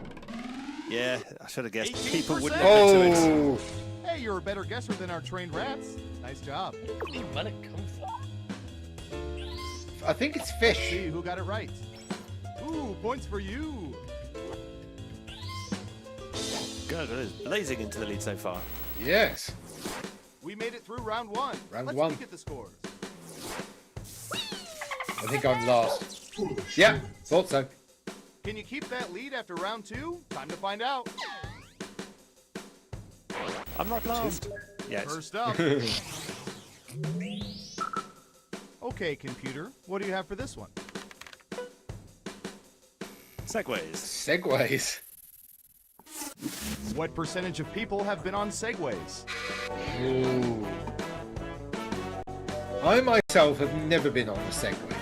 S2: Yeah, I should have guessed.
S7: 18%.
S2: People wouldn't admit to it.
S4: Oh.
S7: Hey, you're a better guesser than our trained rats. Nice job.
S3: Where did mullet come from?
S4: I think it's fish.
S7: See who got it right. Ooh, points for you.
S2: God, it is blazing into the lead so far.
S4: Yes.
S7: We made it through round one.
S4: Round
S7: Let's
S4: one.
S7: look at the scores.
S4: I think I'm last. Yeah, thought so.
S7: Can you keep that lead after round two? Time to find out.
S2: I'm not last. Yes.
S7: First up. Okay, computer. What do you have for this one?
S2: Segways.
S4: Segways.
S7: What percentage of people have been on Segways?
S4: Ooh. I myself have never been on a Segway.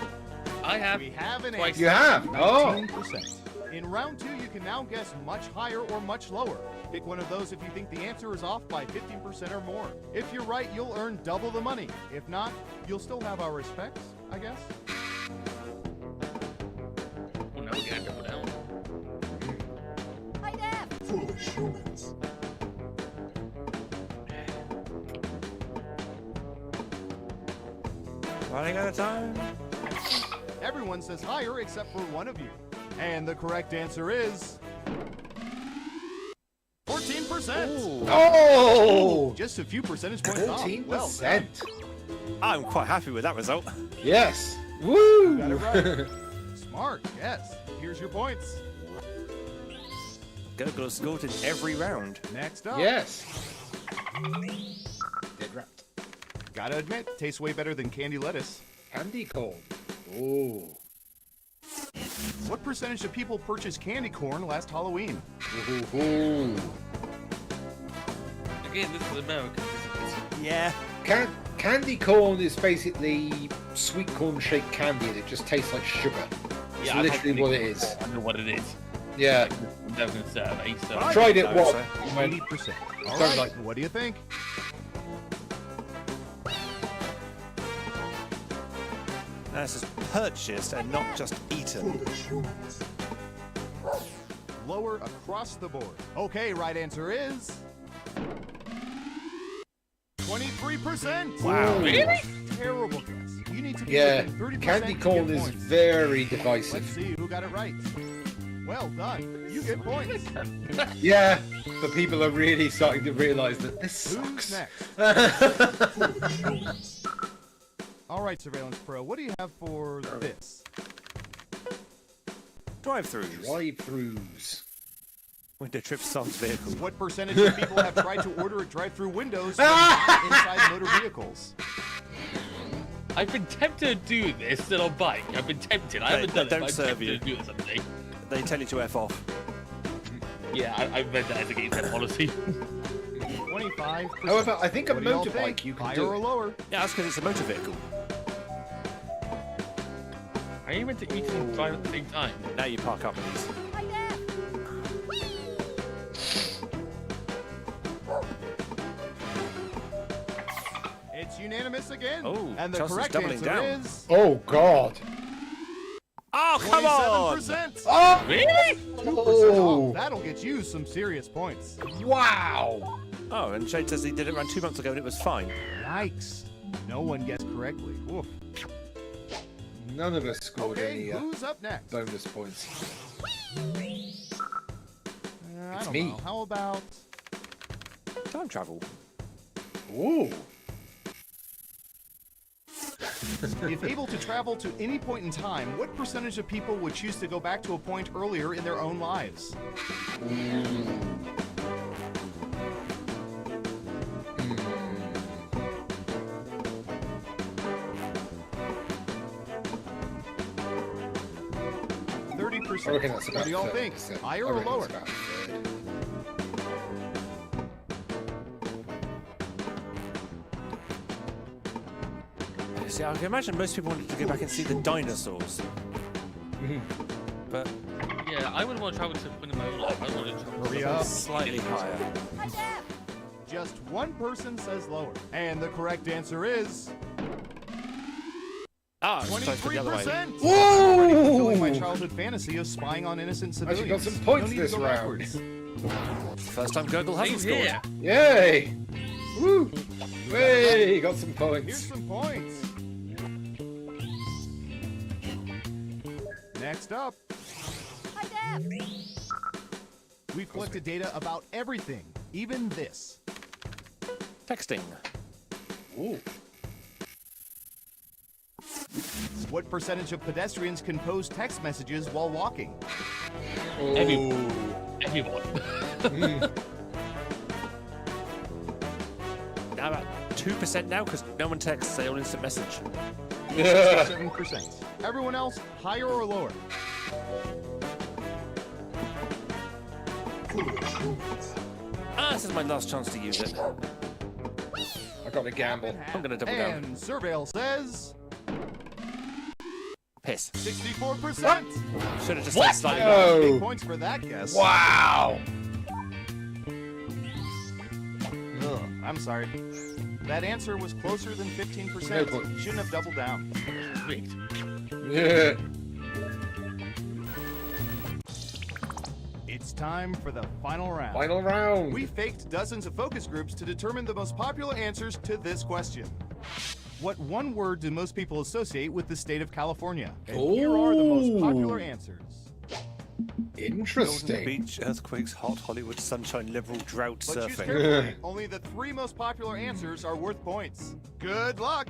S3: I have.
S7: We have an
S3: Twice.
S7: answer.
S4: You have? Oh.
S7: 19%. In round two, you can now guess much higher or much lower. Pick one of those if you think the answer is off by 15% or more. If you're right, you'll earn double the money. If not, you'll still have our respects, I guess.
S3: Oh, no, we got double down.
S2: Running out of time.
S7: Everyone says higher except for one of you. And the correct answer is 14%.
S4: Oh!
S7: Just a few percentage points off.
S4: 14%.
S7: Well done.
S2: I'm quite happy with that result.
S4: Yes. Woo!
S7: Got it right. Smart, yes. Here's your points.
S2: Gurgle has scored in every round.
S7: Next up.
S4: Yes. Dead rat.
S7: Gotta admit, tastes way better than candy lettuce.
S4: Candy corn. Oh.
S7: What percentage of people purchased candy corn last Halloween?
S4: Ooh.
S3: Again, this is American.
S2: Yeah.
S4: Candy corn is basically sweet corn shaped candy that just tastes like sugar. It's
S3: Yeah, I've had
S4: literally what it
S3: candy
S4: is.
S3: corn. I know what it is.
S4: Yeah.
S3: I'm never going to survey, so.
S2: I
S4: Tried it
S2: didn't know,
S4: what?
S2: so-
S4: When
S7: 80%. All
S4: Don't
S7: right,
S4: like-
S7: what do you think?
S2: This is purchased and not just eaten.
S7: Lower across the board. Okay, right answer is 23%.
S2: Wow.
S3: Really?
S7: Terrible guess. You need to be
S4: Yeah,
S7: within 30%
S4: candy
S7: to
S4: corn
S7: get
S4: is
S7: points.
S4: very
S7: Let's
S4: divisive.
S7: see who got it right. Well done. You get points.
S4: Yeah, but people are really starting to realise that this
S7: Who's
S4: sucks.
S7: next? All right, Surveillance Pro, what do you have for this?
S2: Drive-throughs.
S4: Drive-throughs.
S2: Window trip sans vehicle.
S7: What percentage of people have tried to order at drive-through windows when not inside motor vehicles?
S3: I've been tempted to do this on a bike. I've been tempted. I haven't done it.
S2: don't
S3: but I'm
S2: serve
S3: tempted
S2: you.
S3: to do it someday.
S2: They tell you to F off.
S3: Yeah, I read that as against that policy.
S7: 25%.
S4: However, I think a
S7: What do y'all
S4: motorbike
S7: think?
S4: you can
S7: Higher
S4: do
S7: or
S4: it.
S7: lower?
S2: Yeah, that's because it's a motor vehicle.
S3: Are you meant to eat and drive at the same time?
S2: Now you park up in these.
S7: It's unanimous again.
S2: Oh,
S7: and the
S2: Chelsea's
S7: correct
S2: doubling
S7: answer
S2: down.
S7: is
S4: Oh, God.
S2: Oh, come on!
S7: 27%.
S4: Oh,
S3: Really?
S7: 2%
S4: Oh.
S7: off. That'll get you some serious points.
S4: wow.
S2: Oh, and Shane says he did it around 2 months ago and it was fine.
S7: Yikes. No one guessed correctly. Oof.
S4: None of us scored
S7: Okay,
S4: any
S7: who's up next?
S4: bonus points.
S7: I
S4: It's
S7: don't
S4: me.
S7: know. How about
S2: Time travel.
S4: Ooh.
S7: If able to travel to any point in time, what percentage of people would choose to go back to a point earlier in their own lives? 30%.
S4: I reckon that's about
S7: What do y'all
S4: 30%.
S7: think?
S4: I
S7: Higher or
S4: reckon
S7: lower?
S4: it's about a third.
S2: See, I can imagine most people wanted to go back and see the dinosaurs. But
S3: Yeah, I wouldn't want to travel to the point in my own life. I want to travel
S7: Hurry up.
S2: slightly higher.
S7: Just one person says lower. And the correct answer is
S2: Ah, so it's the other way.
S7: 23%.
S4: Whoa!
S7: Already fulfilling my childhood fantasy of spying on innocent
S4: Actually
S7: civilians.
S4: got some points
S7: No need to
S4: this
S7: go
S4: round.
S7: backwards.
S2: First time Gurgle hasn't
S3: Same
S2: scored.
S3: here.
S4: Yay! Woo! Hey, got some
S7: Here's
S4: points.
S7: some points. Next up, we've collected data about everything, even this.
S2: Texting.
S4: Ooh.
S7: What percentage of pedestrians can post text messages while walking?
S3: Everyone.
S2: Now about 2% now because no one texts, they all instant message.
S7: 7%. Everyone else, higher or lower?
S2: Ah, this is my last chance to use it.
S4: I got to gamble.
S2: I'm gonna double down.
S7: And Surveil says
S2: Piss.
S7: 64%.
S2: Should have just
S3: What?
S2: said slightly.
S4: Oh.
S7: Big points for that guess.
S4: Wow!
S7: Ugh, I'm sorry. That answer was closer than 15%.
S4: No point.
S7: You shouldn't have doubled down.
S3: Sweet.
S4: Yeah.
S7: It's time for the final round.
S4: Final round.
S7: We faked dozens of focus groups to determine the most popular answers to this question. What one word do most people associate with the state of California? And here are the most popular answers.
S4: Interesting.
S2: Beach, earthquakes, hot Hollywood, sunshine, liberal, drought,
S7: But choose
S2: surfing.
S7: carefully. Only the 3 most popular answers are worth points. Good luck!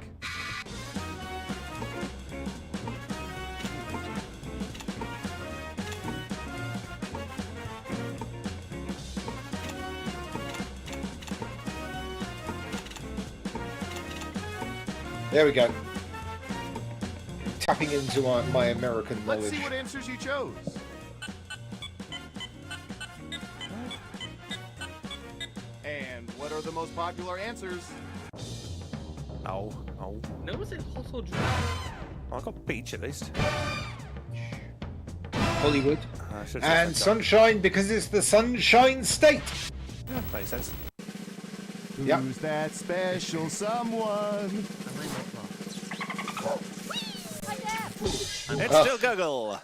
S4: There we go. Tapping into my American
S7: Let's
S4: knowledge.
S7: see what answers you chose. And what are the most popular answers?
S2: Oh.
S3: No, was it hot or dry?
S2: I got beach at least.
S4: Hollywood.
S2: I should have
S4: And
S2: said that.
S4: sunshine because it's the Sunshine State.
S2: Yeah, makes sense.
S4: Yep.
S7: Who's that special someone?
S2: It's still Gurgle.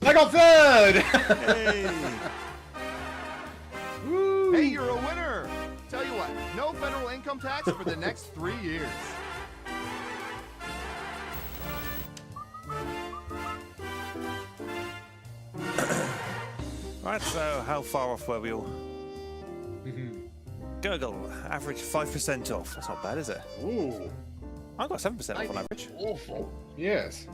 S4: I got third!
S2: Hey.
S4: Woo.
S7: Hey, you're a winner! Tell you what, no federal income tax for the next 3 years.
S2: Right, so how far off were we all? Gurgle, average 5% off. That's not bad, is it?
S4: Ooh.
S2: I got 7% off on average.
S4: Awful. Yes.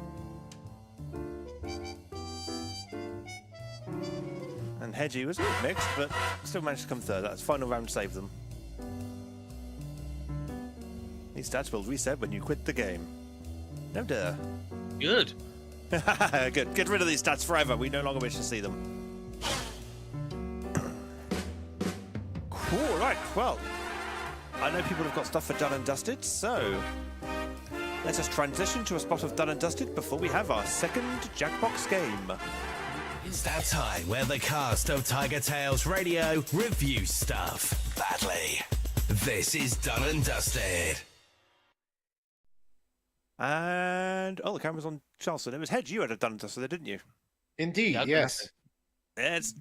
S2: And Hedgie was a bit mixed, but still managed to come third. That's final round saved them. These stats will reset when you quit the game. No duh.
S3: Good.
S2: Good. Get rid of these stats forever. We no longer wish to see them. Cool, right. Well, I know people have got stuff for done and dusted, so let us transition to a spot of done and dusted before we have our second Jackbox game.
S1: It's that time where the cast of TigerTails Radio review stuff badly. This is Done and Dusted.
S2: And the camera's on Charleston. It was Hedge. You had a done and dusted there, didn't you?
S4: Indeed,
S3: Yeah,
S4: yes.
S2: Let's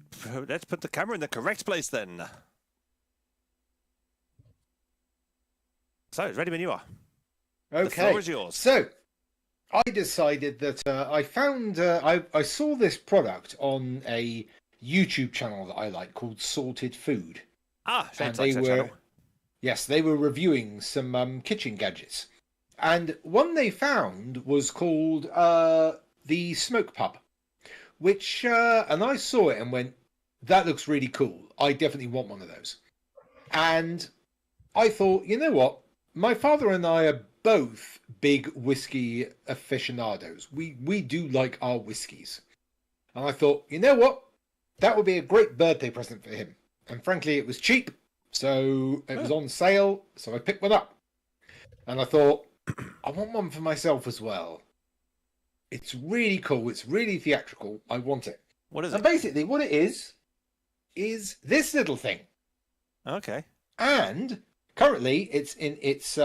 S2: put the camera in the correct place then. So, ready when you are.
S4: Okay.
S2: The floor is yours.
S4: So, I decided that I saw this product on a YouTube channel that I like called Sorted Food.
S2: Ah,
S4: And
S2: Shane's like channel.
S4: yes, they were reviewing some kitchen gadgets. And one they found was called the Smoke Pub, which, and I saw it and went, that looks really cool. I definitely want one of those. And I thought, you know what? My father and I are both big whiskey aficionados. We do like our whiskies. And I thought, you know what? That would be a great birthday present for him. And frankly, it was cheap. So it was on sale. So I picked one up. And I thought, I want one for myself as well. It's really cool. It's really theatrical. I want it.
S2: What is
S4: And
S2: it?
S4: basically what it is this little thing.
S2: Okay.
S4: And currently it's in its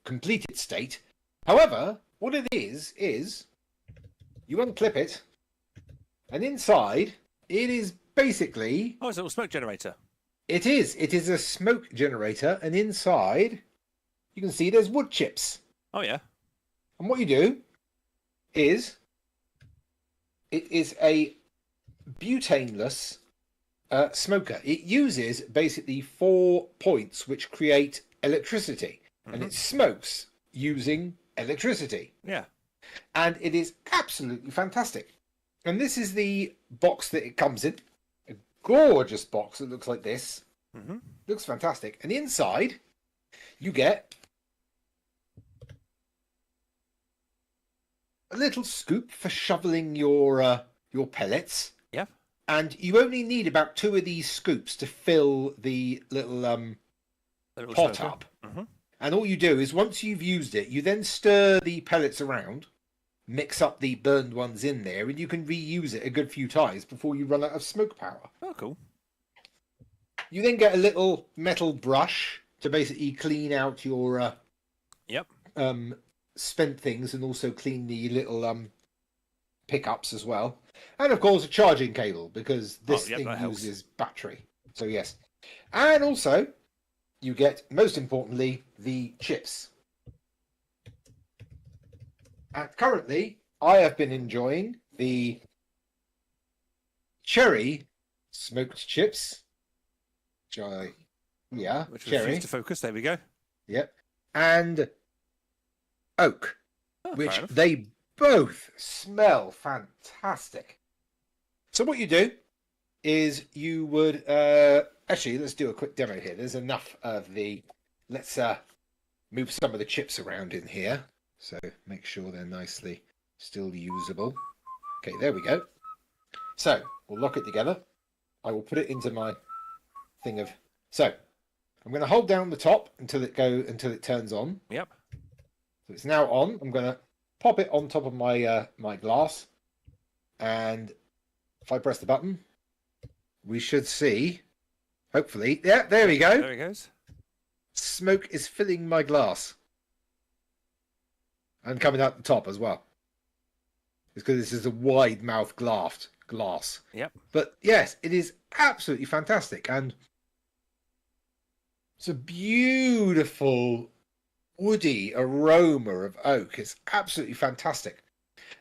S4: completed state. However, what it is you unclip it, and inside it is basically...
S2: Oh, it's a little smoke generator.
S4: It is a smoke generator, and inside you can see there's wood chips.
S2: Oh, yeah.
S4: And what you do is it is a butaneless smoker. It uses basically 4 points which create electricity, and it smokes using electricity.
S2: Yeah.
S4: And it is absolutely fantastic. And this is the box that it comes in. A gorgeous box that looks like this.
S2: Mm-hmm.
S4: Looks fantastic. And inside, you get a little scoop for shoveling your pellets.
S2: Yep.
S4: And you only need about 2 of these scoops to fill the little
S2: The little
S4: pot
S2: smoker.
S4: up.
S2: Mm-hmm.
S4: And all you do is once you've used it, you then stir the pellets around, mix up the burned ones in there, and you can reuse it a good few times before you run out of smoke power.
S2: Oh, cool.
S4: You then get a little metal brush to basically clean out your
S2: Yep.
S4: spent things, and also clean the little pickups as well. And of course a charging cable, because this
S2: yep,
S4: thing
S2: that helps.
S4: uses battery. So yes. And also you get, most importantly, the chips. And currently I have been enjoying the cherry smoked chips.
S2: Which
S4: cherry.
S2: refused to focus. There we go.
S4: Yep. And oak,
S2: Oh, fair
S4: which
S2: enough.
S4: they both smell fantastic. So what you do is you would actually, let's do a quick demo here. There's enough of the, let's move some of the chips around in here, so make sure they're nicely still usable. Okay, there we go. So we'll lock it together. I will put it into my thing of, so I'm going to hold down the top until it turns on.
S2: Yep.
S4: So it's now on. I'm going to pop it on top of my my glass, and if I press the button, we should see, hopefully, yeah, there we go.
S2: There he goes.
S4: Smoke is filling my glass, and coming out the top as well. It's because this is a wide mouth glass.
S2: Yep.
S4: But yes, it is absolutely fantastic, and it's a beautiful woody aroma of oak. It's absolutely fantastic.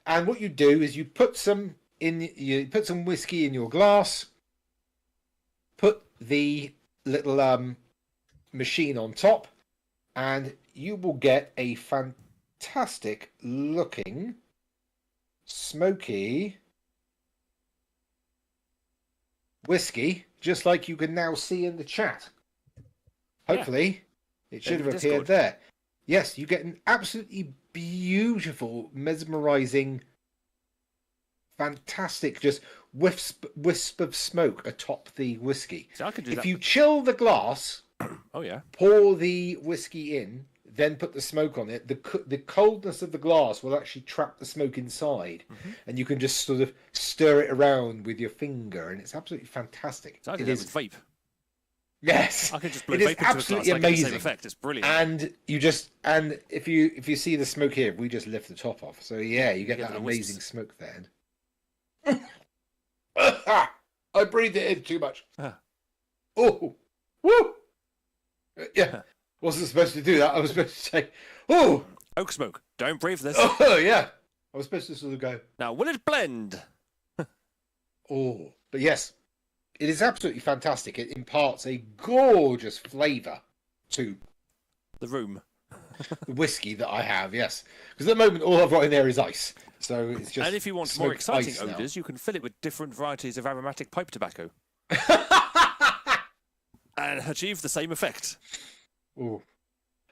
S4: And what you do is you put some whiskey in your glass, put the little machine on top, and you will get a fantastic looking smoky whiskey, just like you can now see in the chat. Hopefully it should
S2: In
S4: have
S2: the
S4: appeared
S2: Discord.
S4: there. Yes, you get an absolutely beautiful, mesmerizing, fantastic, just wisp of smoke atop the whiskey.
S2: So I could do
S4: If
S2: that.
S4: you chill the glass,
S2: Oh, yeah.
S4: pour the whiskey in, then put the smoke on it, the coldness of the glass will actually trap the smoke inside, and you can just sort of stir it around with your finger, and it's absolutely fantastic.
S2: So I could
S4: It
S2: do
S4: is,
S2: that with vape.
S4: yes,
S2: I could just blow
S4: it is
S2: vape into a glass.
S4: absolutely
S2: I get the same
S4: amazing.
S2: effect. It's brilliant.
S4: And if you see the smoke here, we just lift the top off. So yeah, you get
S2: get
S4: that
S2: the wisps.
S4: amazing smoke there. I breathed it in too much.
S2: Ah.
S4: Oh, woo! Yeah, wasn't supposed to do that. I was supposed to say, oh,
S2: Oak smoke. Don't breathe this.
S4: oh yeah. I was supposed to sort of go,
S2: Now, will it blend?
S4: oh, but yes, it is absolutely fantastic. It imparts a gorgeous flavour to
S2: The room.
S4: whiskey that I have, yes. Because at the moment, all I've got in there is ice. So it's just.
S2: And if you want more
S4: smoked
S2: exciting
S4: ice now.
S2: odours, you can fill it with different varieties of aromatic pipe tobacco. And achieve the same effect.
S4: Ooh.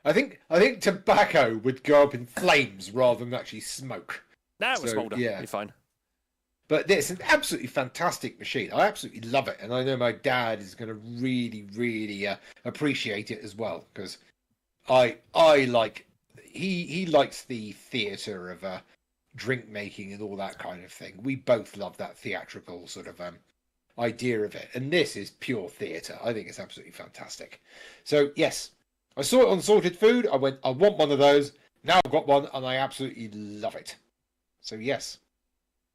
S4: I think tobacco would go up in flames rather than actually smoke.
S2: Now it's
S4: So,
S2: smolder.
S4: yeah.
S2: You're fine.
S4: But it's an absolutely fantastic machine. I absolutely love it, and I know my dad is going to really, really appreciate it as well because I like he likes the theatre of drink making and all that kind of thing. We both love that theatrical sort of idea of it, and this is pure theatre. I think it's absolutely fantastic. So yes, I saw it on Sorted Food. I went, I want one of those. Now I've got one, and I absolutely love it. So yes.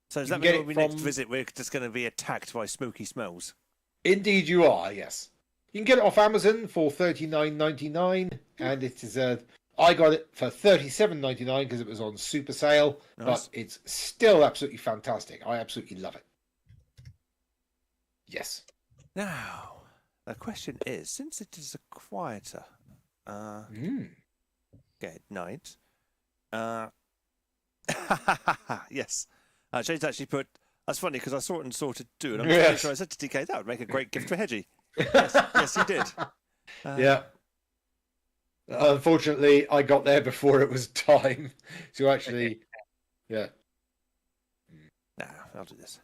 S2: So does
S4: You
S2: that
S4: can
S2: mean
S4: get
S2: when
S4: it
S2: we next
S4: from-
S2: visit, we're just going to be attacked by smoky smells?
S4: Indeed, you are. Yes, you can get it off Amazon for $39.99, and it is I got it for $37.99 because it was on super sale.
S2: Nice.
S4: But it's still absolutely fantastic. I absolutely love it. Yes.
S2: Now, the question is, since it is a quieter night, yes, Shane's actually put. That's funny because I saw it and sorted too, and I'm pretty
S4: Yes.
S2: sure I said to DK that would make a great gift for Hedgie. Yes, he did.
S4: Yeah. Unfortunately, I got there before it was time to actually. Yeah.
S2: Nah, I'll do this.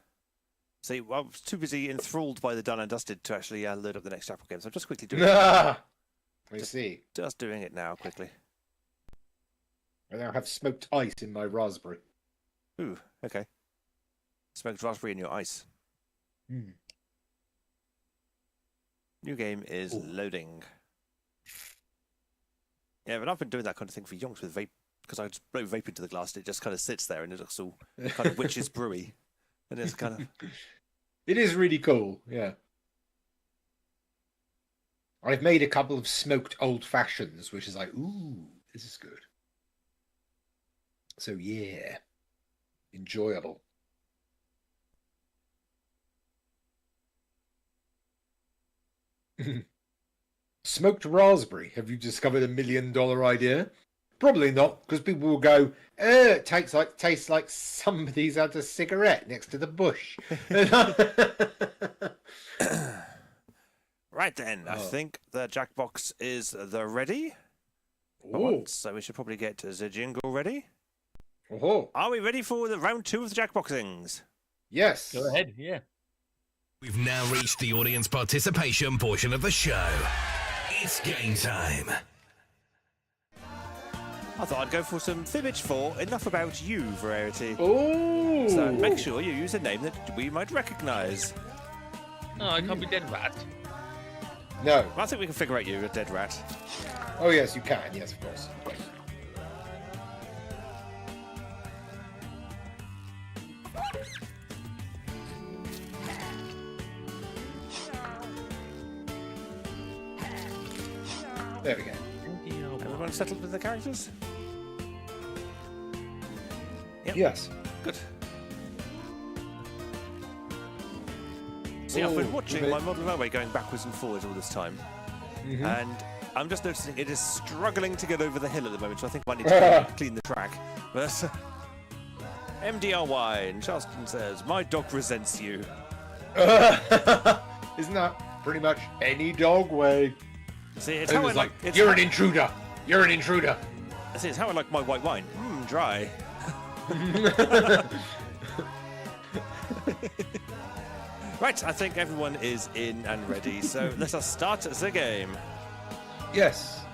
S2: See, I was too busy enthralled by the done and dusted to actually load up the next chapel game, so I'm just quickly doing it.
S4: I see.
S2: Just doing it now, quickly.
S4: I now have smoked ice in my raspberry.
S2: Ooh, okay. Smoked raspberry in your ice. New game is loading. Yeah, but I've been doing that kind of thing for yonks with vape, because I just blow vape into the glass and it just kind of sits there and it looks all kind of witch's brewy. And it's kind of...
S4: It is really cool, yeah. I've made a couple of smoked old fashions, which is like, ooh, this is good. So yeah, enjoyable. Smoked raspberry. Have you discovered $1 million idea? Probably not, because people will go, it tastes like somebody's had a cigarette next to the bush.
S2: Right then, I think the Jackbox is ready.
S4: Oh.
S2: So we should probably get the jingle ready.
S4: Oh.
S2: Are we ready for the round 2 of the Jackboxings?
S4: Yes.
S3: Go ahead, yeah.
S1: We've now reached the audience participation portion of the show. It's game time.
S2: I thought I'd go for some Fibbage 4 Enough About You variety.
S4: Oh.
S2: So make sure you use a name that we might recognise.
S3: No, I can't be dead rat.
S4: No.
S2: I think we can figure out you're a dead rat.
S4: Oh, yes, you can. Yes, of course. There we go.
S2: Everyone settled with the characters? Yep.
S4: Yes.
S2: Good. See, I've been watching my model railway going backwards and forwards all this time, and I'm just noticing it is struggling to get over the hill at the moment, so I think I might need to clean the track. But MDRY, and Charleston says, my dog resents you.
S4: Isn't that pretty much any dog way?
S2: See, it's
S4: It
S2: how I
S4: was
S2: like...
S4: like, you're an intruder. You're an intruder.
S2: See, it's how I like my white wine. Dry. Right, I think everyone is in and ready, so let us start the game.
S4: Yes.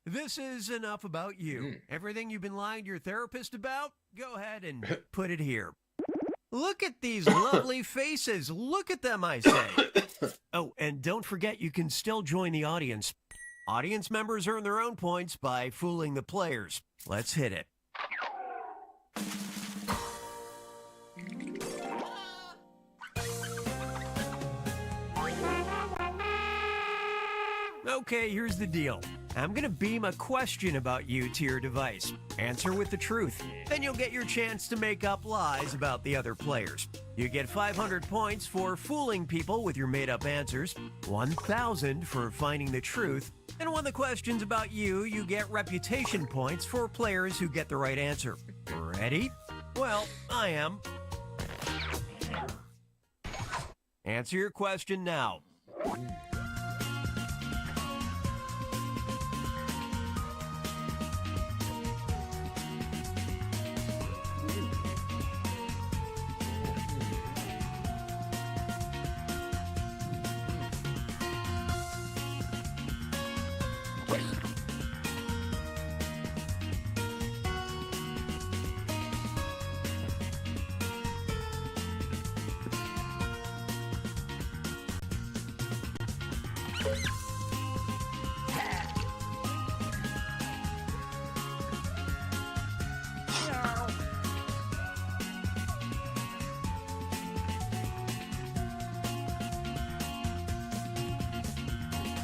S8: This is enough about you. Everything you've been lying to your therapist about, go ahead and put it here. Look at these lovely faces. Look at them, I say. Oh, and don't forget you can still join the audience. Audience members earn their own points by fooling the players. Let's hit it. Okay, here's the deal. I'm going to beam a question about you to your device. Answer with the truth. Then you'll get your chance to make up lies about the other players. You get 500 points for fooling people with your made-up answers, 1,000 for finding the truth, and when the question's about you, you get reputation points for players who get the right answer. Ready? Well, I am. Answer your question now.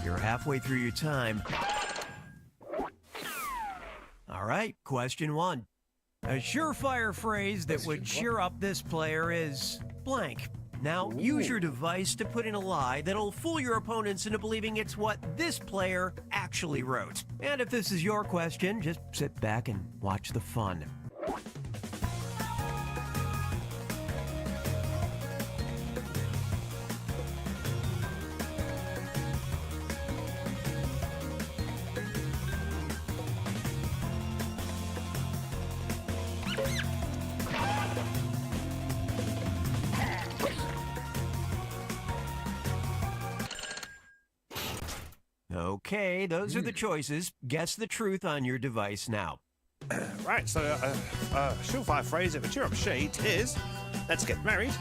S8: You're halfway through your time. All right, question 1. A surefire phrase that would cheer up this player is blank. Now, use your device to put in a lie that'll fool your opponents into believing it's what this player actually wrote. And if this is your question, just sit back and watch the fun. Okay, those are the choices. Guess the truth on your device now.
S2: Right, so surefire phrase that would cheer up Shades is, let's get married.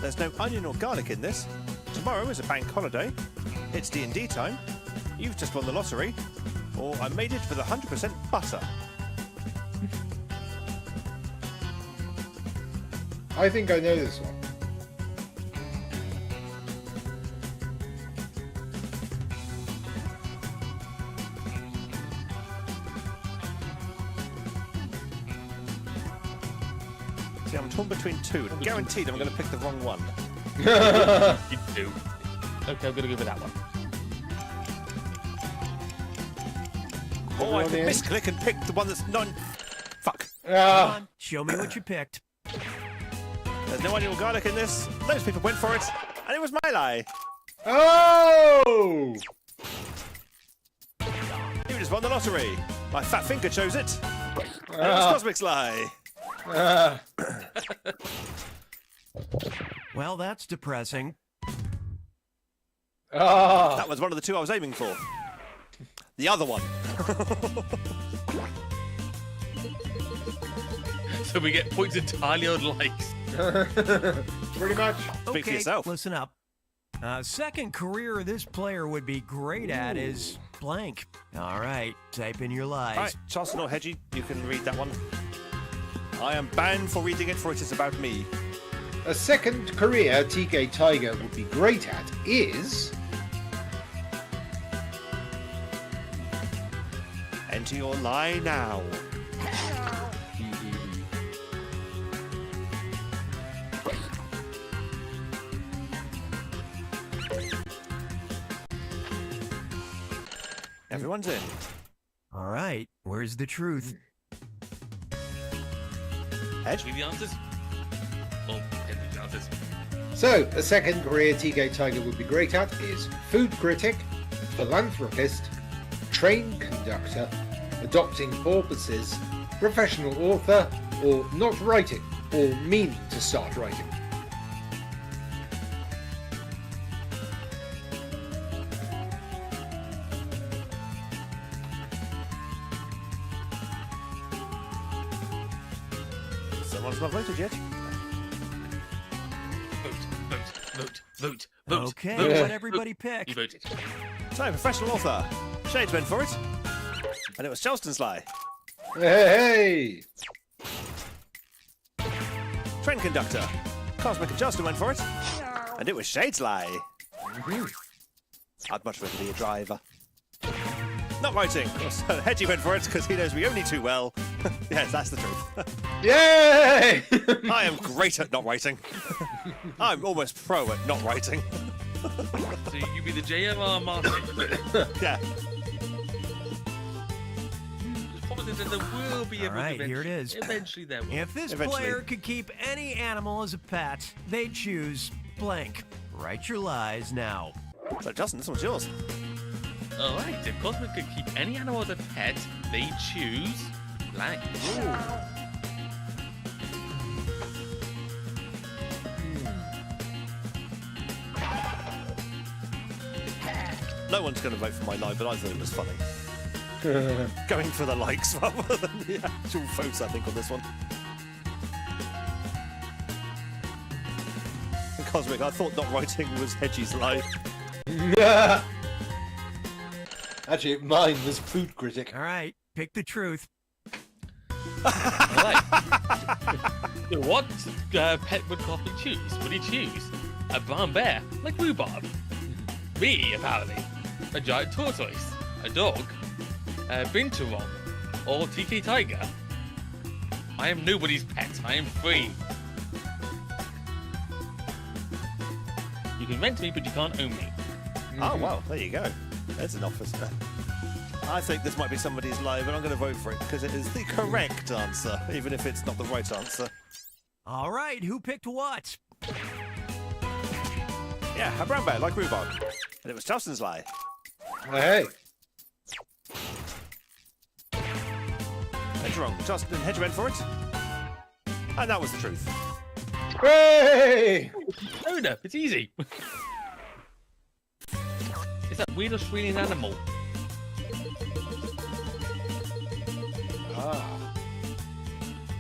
S2: There's no onion or garlic in this. Tomorrow is a bank holiday. It's D&D time. You've just won the lottery. Or I made it with 100% butter.
S4: I think I know this one.
S2: See, I'm torn between two. I'm guaranteed I'm going to pick the wrong one.
S3: You do. Okay, I'm going to go with that one.
S2: Oh, I can misclick and pick the one that's Fuck.
S8: Come on, show me what you picked.
S2: There's no onion or garlic in this. Those people went for it, and it was my lie.
S4: Oh!
S2: You just won the lottery. My fat finger chose it. And it was Cosmic's lie.
S8: Well, that's depressing.
S2: That was one of the two I was aiming for. The other one.
S3: So we get points entirely on likes.
S4: Pretty much.
S2: Speak for
S8: Okay,
S2: yourself.
S8: listen up. Second career this player would be great at is blank. All right, type in your lies.
S2: All right, Charleston or Hedgie, you can read that one. I am banned for reading it, for it is about me.
S4: A second career TK Tiger would be great at is...
S2: Enter your lie now. Everyone's in.
S8: All right, where's the truth?
S2: Hedge?
S3: Give the answers. Oh, give the answers.
S4: So, a second career TK Tiger would be great at is food critic, philanthropist, train conductor, adopting porpoises, professional author, or not writing, or meaning to start writing.
S2: Someone's not voted yet.
S3: Vote.
S8: Okay,
S3: vote.
S8: what everybody pick?
S3: You voted.
S2: So, professional author. Shades went for it. And it was Charleston's lie.
S4: Hey!
S2: Train conductor. Cosmic and Charleston went for it. And it was Shades' lie. I'd much rather be a driver. Not writing. So Hedgie went for it because he knows me only too well. Yes, that's the truth.
S4: Yay!
S2: I am great at not writing. I'm almost pro at not writing.
S3: So you be the JMR Martin.
S2: Yeah.
S3: There will be a
S8: All right, here it is.
S3: Eventually there will.
S8: If this
S2: Eventually.
S8: player could keep any animal as a pet, they'd choose blank. Write your lies now.
S2: So Justin, this one's yours.
S3: Alright, if Cosmic could keep any animal as a pet, they choose blank.
S2: No one's going to vote for my lie, but I thought it was funny. Going for the likes rather than the actual votes, I think, on this one. Cosmic, I thought not writing was Hedgie's lie.
S4: Actually, mine was food critic.
S8: All right, pick the truth.
S3: Alright. So what pet would Coffee choose? Would he choose a brown bear, like Rhubarb? Me, apparently. A giant tortoise. A dog. A Binturong. Or TK Tiger. I am nobody's pet. I am free. You can rent me, but you can't own me.
S2: Oh, well, there you go. There's an officer. I think this might be somebody's lie, but I'm going to vote for it because it is the correct answer, even if it's not the right answer.
S8: All right, who picked what?
S2: Yeah, a brown bear, like Rhubarb. And it was Justin's lie.
S4: Hey.
S2: Hedge wrong. Justin and Hedge went for it. And that was the truth.
S4: Hooray!
S3: Own up. It's easy. It's that weird Australian animal.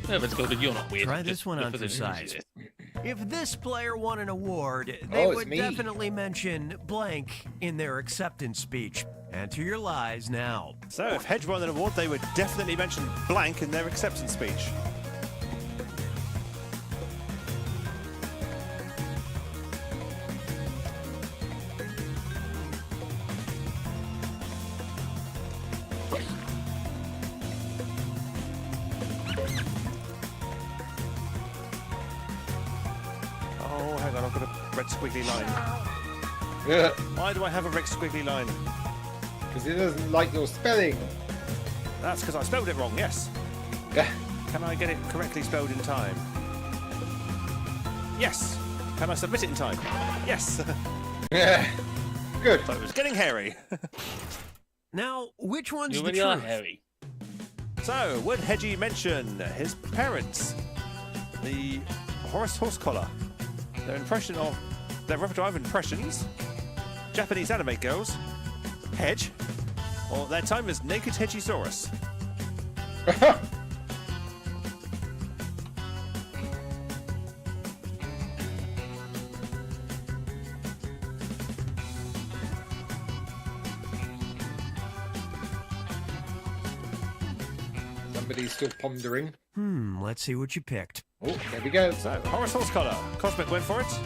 S3: No, but it's good, but you're not weird.
S8: Try this
S3: Just
S8: one
S3: look
S8: on
S3: for
S8: for
S3: the
S8: size.
S3: images.
S8: If this player won an award, they
S4: Oh, it's
S8: would
S4: me.
S8: definitely mention blank in their acceptance speech. Enter your lies now.
S2: So if Hedge won an award, they would definitely mention blank in their acceptance speech. Oh, hang on, I've got a red squiggly line.
S4: Yeah,
S2: Why do I have a red squiggly line?
S4: because he doesn't like your spelling.
S2: That's because I spelled it wrong, yes.
S4: Yeah.
S2: Can I get it correctly spelled in time? Yes. Can I submit it in time? Yes.
S4: Yeah. Good.
S2: So it was getting hairy.
S8: Now, which one's
S3: You
S8: the
S3: really are
S8: truth?
S3: hairy.
S2: So, would Hedgie mention his parents, the Horace Horse Collar, their repertoire of impressions, Japanese anime girls, Hedge, or their time as Naked Hedgiesaurus?
S4: Somebody's still pondering.
S8: Let's see what you picked.
S4: Oh, there we go.
S2: So, Horace Horse Collar, Cosmic went for it,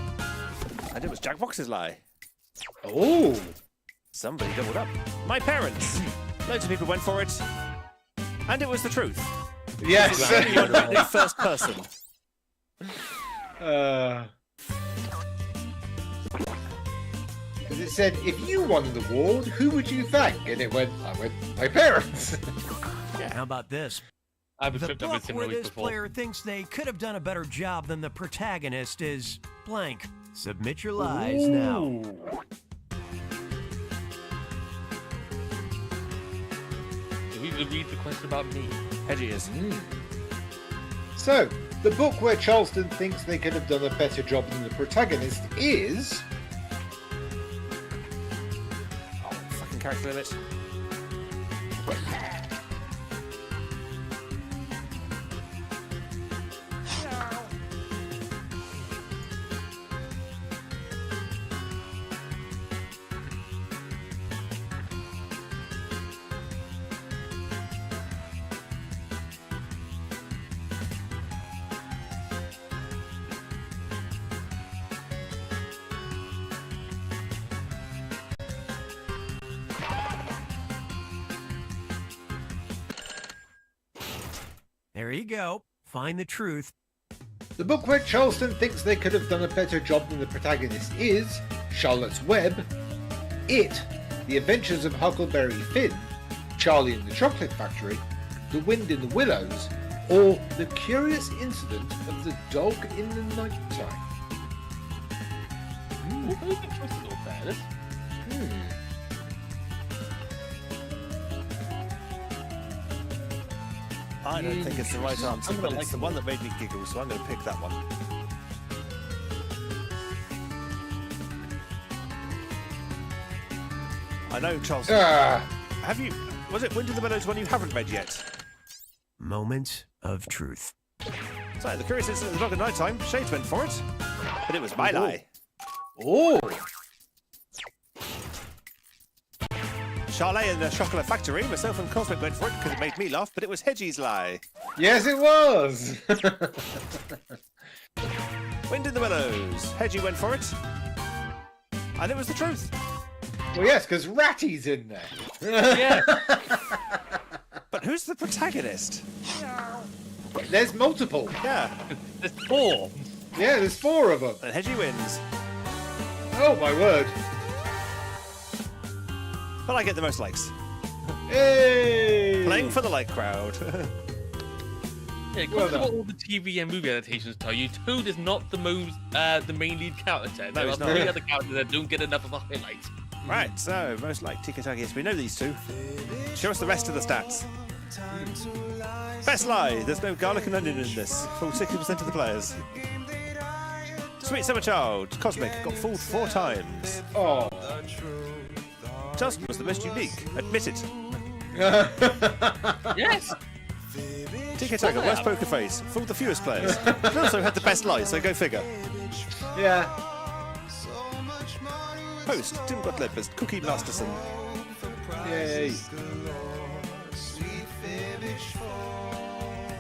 S2: and it was Jack Box's lie.
S4: Oh.
S2: Somebody doubled up. My parents. Loads of people went for it, and it was the truth.
S4: Yes.
S2: The first person.
S4: Because it said, if you won an award, who would you thank? And it went, I went, my parents.
S8: How about this?
S3: I've been
S8: The
S3: tripped up with
S8: book where
S3: similar
S8: this
S3: before.
S8: player thinks they could have done a better job than the protagonist is blank. Submit your lies now.
S3: If we could read the question about me.
S2: Hedgie is.
S4: So, the book where Charleston thinks they could have done a better job than the protagonist is...
S2: Oh, fucking character limit.
S8: There you go. Find the truth.
S4: The book where Charleston thinks they could have done a better job than the protagonist is Charlotte's Web, It, The Adventures of Huckleberry Finn, Charlie and the Chocolate Factory, The Wind in the Willows, or The Curious Incident of the Dog in the Nighttime.
S3: Very good choice in all fairness.
S2: I don't think it's the right answer,
S3: I'm gonna
S2: but
S3: like
S2: it's the
S3: it.
S2: one that made me giggle, so I'm going to pick that one. I know, Charles. Have you... Was it Wind in the Willows one you haven't read yet?
S8: Moments of truth.
S2: So, The Curious Incident of the Dog at Nighttime, Shades went for it, but it was my lie.
S4: Oh!
S2: Charlie and the Chocolate Factory, myself and Cosmic went for it because it made me laugh, but it was Hedgie's lie.
S4: Yes, it was!
S2: Wind in the Willows, Hedgie went for it, and it was the truth.
S4: Well, yes, because Ratty's in there.
S3: Yeah.
S2: But who's the protagonist?
S4: There's multiple.
S2: Yeah,
S3: There's 4.
S4: Yeah, there's 4 of them.
S2: and Hedgie wins.
S4: Oh, my word.
S2: But I get the most likes.
S4: Hey!
S2: Playing for the like crowd.
S3: Yeah,
S4: Well
S3: according to
S4: done.
S3: what all the TV and movie adaptations tell you, Toad is not the main lead character.
S2: No,
S3: There are
S2: he's not.
S3: 3 other characters that don't get enough of a highlight.
S2: Right, so most like TigerTails. Yes, we know these two. Show us the rest of the stats. Best lie. There's no garlic and onion in this. Fooled 60% of the players. Sweet Summer Child. Cosmic got fooled 4 times.
S4: Oh.
S2: Justin was the most unique. Admit it.
S3: Yes!
S2: TigerTails, worst poker face. Fooled the fewest players. But also had the best lie, so go figure.
S4: Yeah.
S2: Host. Tim Gottlieb as Cookie Masterson.
S4: Yay.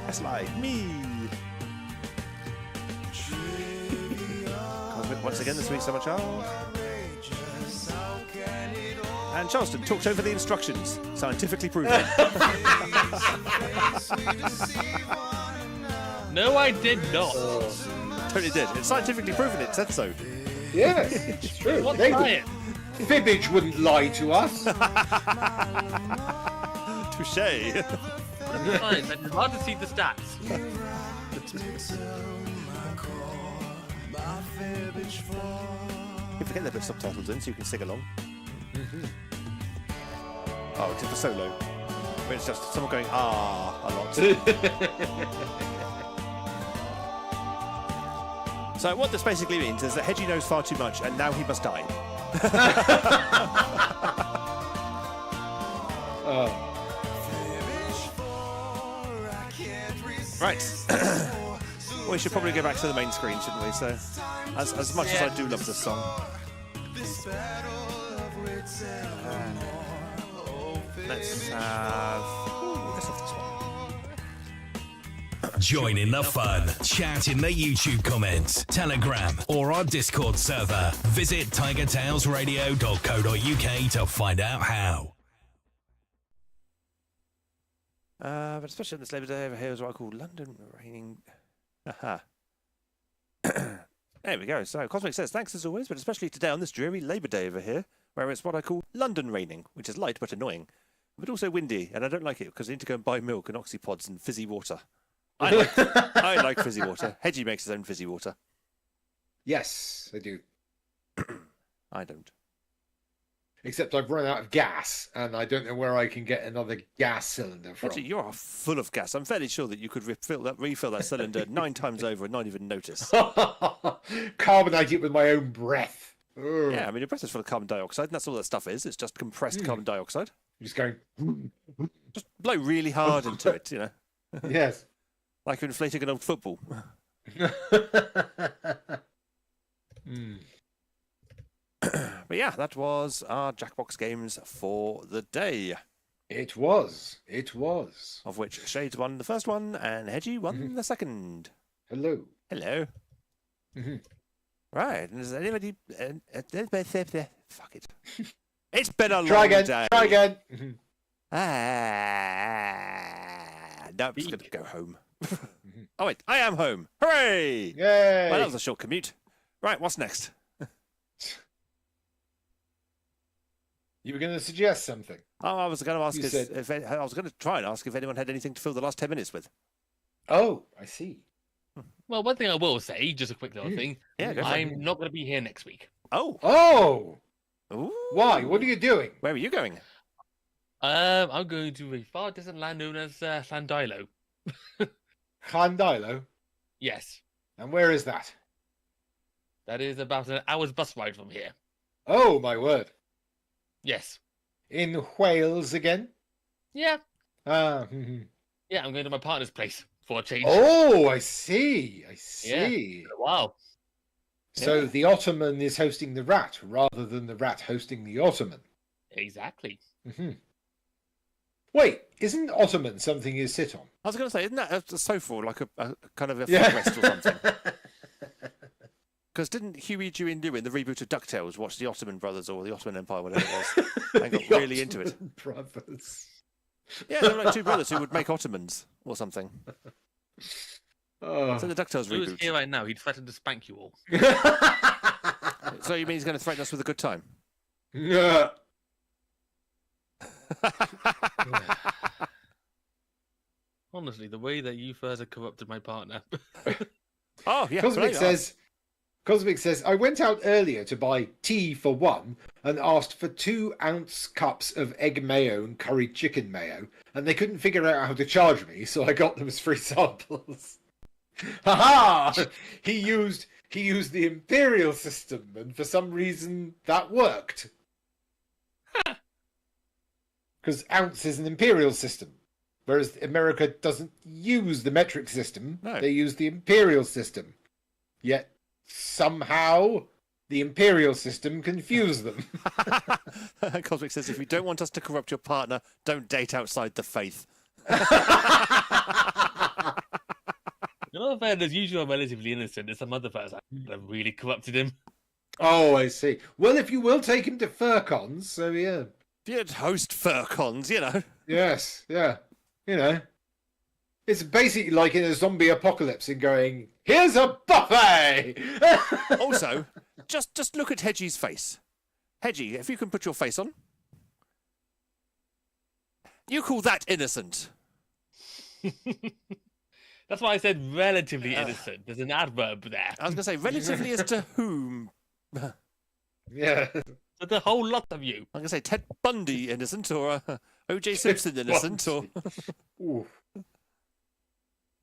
S2: Best lie. Me. Cosmic once again the Sweet Summer Child. And Charleston talked over the instructions. Scientifically proven.
S3: No, I did not.
S2: Totally did. It's scientifically proven, it said so.
S4: Yes, it's true.
S3: What
S4: They
S3: science?
S4: Fibbage wouldn't lie to us.
S2: Touche.
S3: Science, and it's hard to see the stats.
S2: You forget they put subtitles in so you can sing along. Oh, it's just a solo. But it's just someone going, ah, a lot. So what this basically means is that Hedgie knows far too much and now he must die.
S4: Oh.
S2: Right. We should probably go back to the main screen, shouldn't we? So, as much as I do love this song. Let's have this one.
S1: Join in the fun. Chat in the YouTube comments, Telegram, or our Discord server. Visit TigerTailsRadio.co.uk to find out how.
S2: But especially on this Labour Day over here is what I call London raining. Aha. There we go. So Cosmic says, thanks as always, but especially today on this dreary Labour Day over here, where it's what I call London raining, which is light but annoying, but also windy, and I don't like it because I need to go and buy milk and oxypods and fizzy water. I like fizzy water. Hedgie makes his own fizzy water.
S4: Yes, I do.
S2: I don't.
S4: Except I've run out of gas, and I don't know where I can get another gas cylinder from.
S2: Actually, you're full of gas. I'm fairly sure that you could refill that cylinder 9 times over and not even notice.
S4: Carbonate it with my own breath. Ugh.
S2: Yeah, I mean, your breath is full of carbon dioxide, and that's all that stuff is. It's just compressed carbon dioxide.
S4: Just going.
S2: Just blow really hard into it, you know.
S4: Yes.
S2: Like you're inflating an old football. But yeah, that was our Jackbox games for the day.
S4: It was. It was.
S2: Of which Shades won the first one and Hedgie won the second.
S4: Hello.
S2: Hello. Right, and is anybody... fuck it. It's been a long
S4: Try again.
S2: day.
S4: Try again.
S2: No, I'm just going to go home. Oh, wait, I am home. Hooray!
S4: Yay!
S2: Well, that was a short commute. Right, what's next?
S4: You were going to suggest something.
S2: Oh, I was going to ask
S4: You
S2: I was going to try and ask if anyone had anything to fill the last 10 minutes with.
S4: Oh, I see.
S3: Well, one thing I will say, just a quick little thing.
S2: Yeah, go for it.
S3: I'm not going to be here next week.
S2: Oh.
S4: Oh!
S2: Ooh.
S4: Why? What are you doing?
S2: Where are you going?
S3: I'm going to a far distant land known as Sandilo.
S4: Khandilo?
S3: Yes,
S4: And where is that?
S3: that is about an hour's bus ride from here.
S4: Oh, my word.
S3: Yes.
S4: In Wales again?
S3: Yeah.
S4: Ah.
S3: Yeah, I'm going to my partner's place for a change.
S4: Oh, I see. I
S3: Yeah.
S4: see.
S3: Wow.
S4: So the Ottoman is hosting the rat rather than the rat hosting the Ottoman.
S3: Exactly.
S4: Hmm. Wait, isn't Ottoman something you sit on?
S2: I was going to say, isn't that a sofa or like a kind of a
S4: Yeah.
S2: footrest or something? Because didn't Huey, Dewey and Louie in the reboot of DuckTales watch the Ottoman Brothers or the Ottoman Empire, whatever it was, and got
S4: The
S2: really into it?
S4: Ottoman Brothers.
S2: Yeah, they were like two brothers who would make Ottomans or something.
S4: Oh.
S2: So the DuckTales
S3: If he was
S2: reboot.
S3: here right now, he'd threaten to spank you all.
S2: So you mean he's going to threaten us with a good time?
S4: Yeah.
S3: Honestly, the way that you further corrupted my partner.
S2: Oh, yeah.
S4: Cosmic
S2: there you are.
S4: says, I went out earlier to buy tea for one and asked for 2-ounce cups of egg mayo and curried chicken mayo, and they couldn't figure out how to charge me, so I got them as free samples. Ha ha! He used the imperial system, and for some reason that worked. Because ounce is an imperial system, whereas America doesn't use the metric system.
S2: No.
S4: They use the imperial system. Yet somehow the imperial system confused them.
S2: Cosmic says, if you don't want us to corrupt your partner, don't date outside the faith.
S3: You know, fairness, usually I'm relatively innocent. There's some other fellas that have really corrupted him.
S4: Oh, I see. Well, if you will take him to fur-cons, so yeah.
S2: If you'd host fur-cons, you know.
S4: Yes, yeah. You know. It's basically like in a zombie apocalypse and going, here's a buffet!
S2: Also, just look at Hedgie's face. Hedgie, if you can put your face on. You call that innocent?
S3: That's why I said relatively innocent. There's an adverb there.
S2: I was going to say, relatively as to whom?
S4: Yeah.
S3: So the whole lot of you.
S2: I'm going to say Ted Bundy innocent or O.J. Simpson innocent or...
S4: Ooh.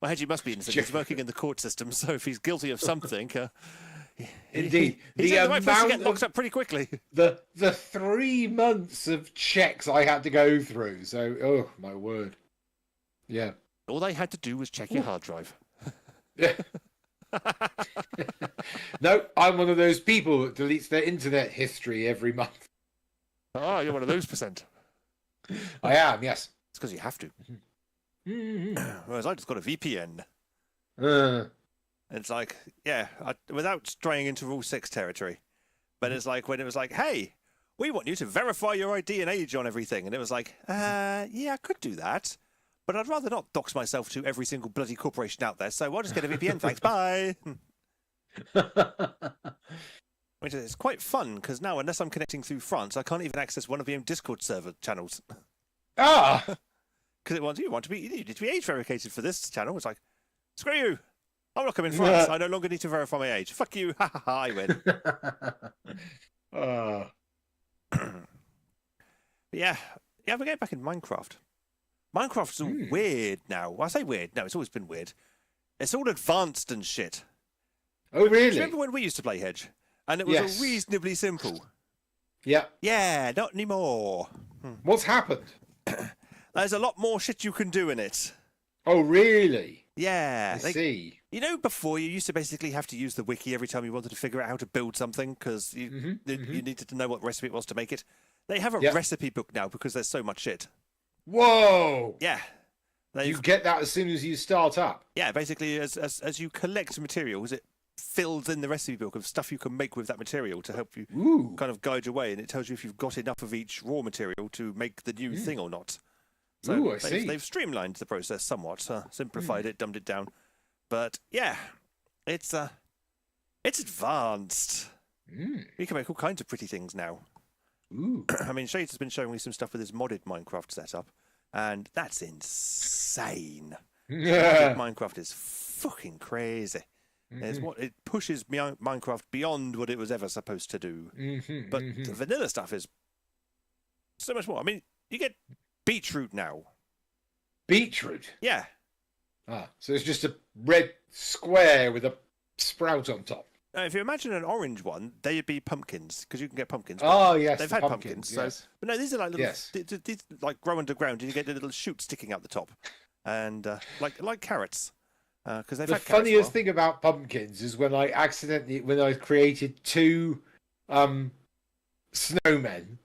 S2: Well, Hedgie must be innocent. He's working in the court system, so if he's guilty of something...
S4: Indeed.
S2: He's
S4: The
S2: in the right place to get
S4: amount
S2: locked
S4: of
S2: up pretty quickly.
S4: the 3 months of checks I had to go through. So, oh, my word. Yeah.
S2: All they had to do was check your hard drive.
S4: Yeah. No, I'm one of those people that deletes their internet history every month.
S2: Oh, you're one of those %.
S4: I am, yes.
S2: It's because you have to.
S4: Mm-hmm.
S2: Whereas I just got a VPN. It's like, yeah, without straying into Rule 6 territory. But it's like when it was like, hey, we want you to verify your ID and age on everything. And it was like, yeah, I could do that. But I'd rather not dox myself to every single bloody corporation out there. So I'll just get a VPN, thanks, bye. Which is quite fun, because now, unless I'm connecting through France, I can't even access one of the Discord server channels.
S4: Ah!
S2: Because it wants, you need to be age verified for this channel. It's like, screw you. I'm not coming in France. I no longer need to verify my age. Fuck you. Ha ha ha, I win. Yeah, we're getting back in Minecraft. Minecraft's all weird now. Well, I say weird. No, it's always been weird. It's all advanced and shit.
S4: Oh, really?
S2: Do you remember when we used to play Hedge? And it was
S4: Yes.
S2: all reasonably simple.
S4: Yeah.
S2: Yeah, not anymore.
S4: What's happened?
S2: There's a lot more shit you can do in it.
S4: Oh, really?
S2: Yeah.
S4: I see.
S2: You know, before you used to basically have to use the wiki every time you wanted to figure out how to build something because you needed to know what recipe it was to make it. They have a recipe book now because there's so much shit.
S4: Whoa!
S2: Yeah.
S4: You get that as soon as you start up.
S2: Yeah, basically, as you collect materials, it fills in the recipe book of stuff you can make with that material to help you kind of guide your way, and it tells you if you've got enough of each raw material to make the new thing or not. So
S4: Ooh, I see.
S2: they've streamlined the process somewhat, simplified it, dumbed it down. But yeah, it's advanced. You can make all kinds of pretty things now.
S4: Ooh.
S2: I mean, Shades has been showing me some stuff with his modded Minecraft setup, and that's insane.
S4: Yeah.
S2: Modded Minecraft is fucking crazy. It's it pushes Minecraft beyond what it was ever supposed to do. But the vanilla stuff is so much more. I mean, you get beetroot now.
S4: Beetroot?
S2: Yeah.
S4: Ah, so it's just a red square with a sprout on top.
S2: Now, if you imagine an orange one, they'd be pumpkins, because you can get pumpkins.
S4: Oh, yes.
S2: They've had pumpkins.
S4: Yes.
S2: So, but no, these are like little,
S4: Yes.
S2: these like grow underground, and you get the little shoot sticking out the top, and like carrots, because they've
S4: The
S2: had carrots
S4: funniest
S2: for a
S4: thing about pumpkins is when I created two snowmen.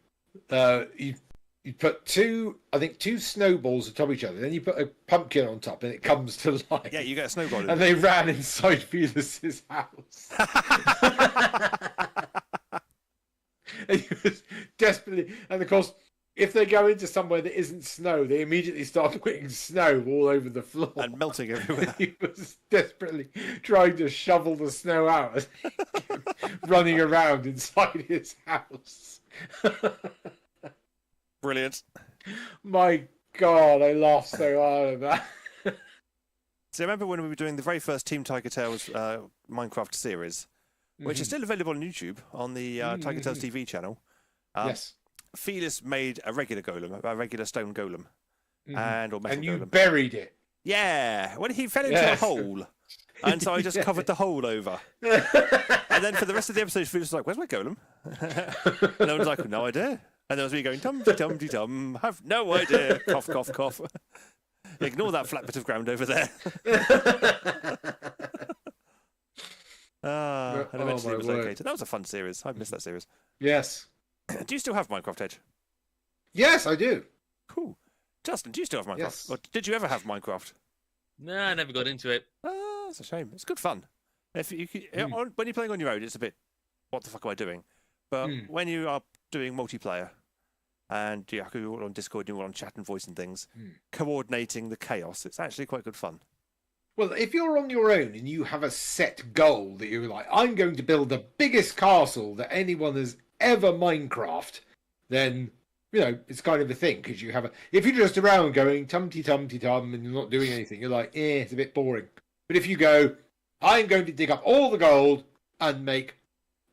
S4: You put two snowballs on top of each other, then you put a pumpkin on top, and it comes to life.
S2: while. Yeah, you get a snowball.
S4: And they ran inside Felis's house. And he was desperately, and of course, if they go into somewhere that isn't snow, they immediately start putting snow all over the floor
S2: and melting everywhere.
S4: He was desperately trying to shovel the snow out as he kept running around inside his house.
S2: Brilliant.
S4: My God, I laughed so hard at that.
S2: So remember when we were doing the very first Team TigerTails Minecraft series, which is still available on YouTube on the TigerTails TV channel.
S4: Yes.
S2: Felis made a regular golem, a regular stone golem, or metal
S4: And you
S2: golem.
S4: buried it.
S2: Yeah, when he fell into a hole, and so I just covered the hole over. And then for the rest of the episode, Felis was like, "Where's my golem?" And I was like, "No idea." And there was me going, "Tum-de-tum-de-tum, have no idea." Cough, cough, cough. Ignore that flat bit of ground over there. And eventually it was located. That was a fun series. I missed that series.
S4: Yes.
S2: Do you still have Minecraft, Edge?
S4: Yes, I do.
S2: Cool. Justin, do you still have Minecraft?
S4: Yes.
S2: Or did you ever have Minecraft?
S3: No, I never got into it.
S2: That's a shame. It's good fun. If you when you're playing on your own, it's a bit, what the fuck am I doing? But when you are doing multiplayer, and you're all on Discord, you're all on chat and voice and things, coordinating the chaos, it's actually quite good fun.
S4: Well, if you're on your own and you have a set goal that you're like, I'm going to build the biggest castle that anyone has ever Minecraft, then, you know, it's kind of a thing, because you have a... If you're just around going tum-ti-tum-ti-tum and you're not doing anything, you're like, it's a bit boring. But if you go, I'm going to dig up all the gold and make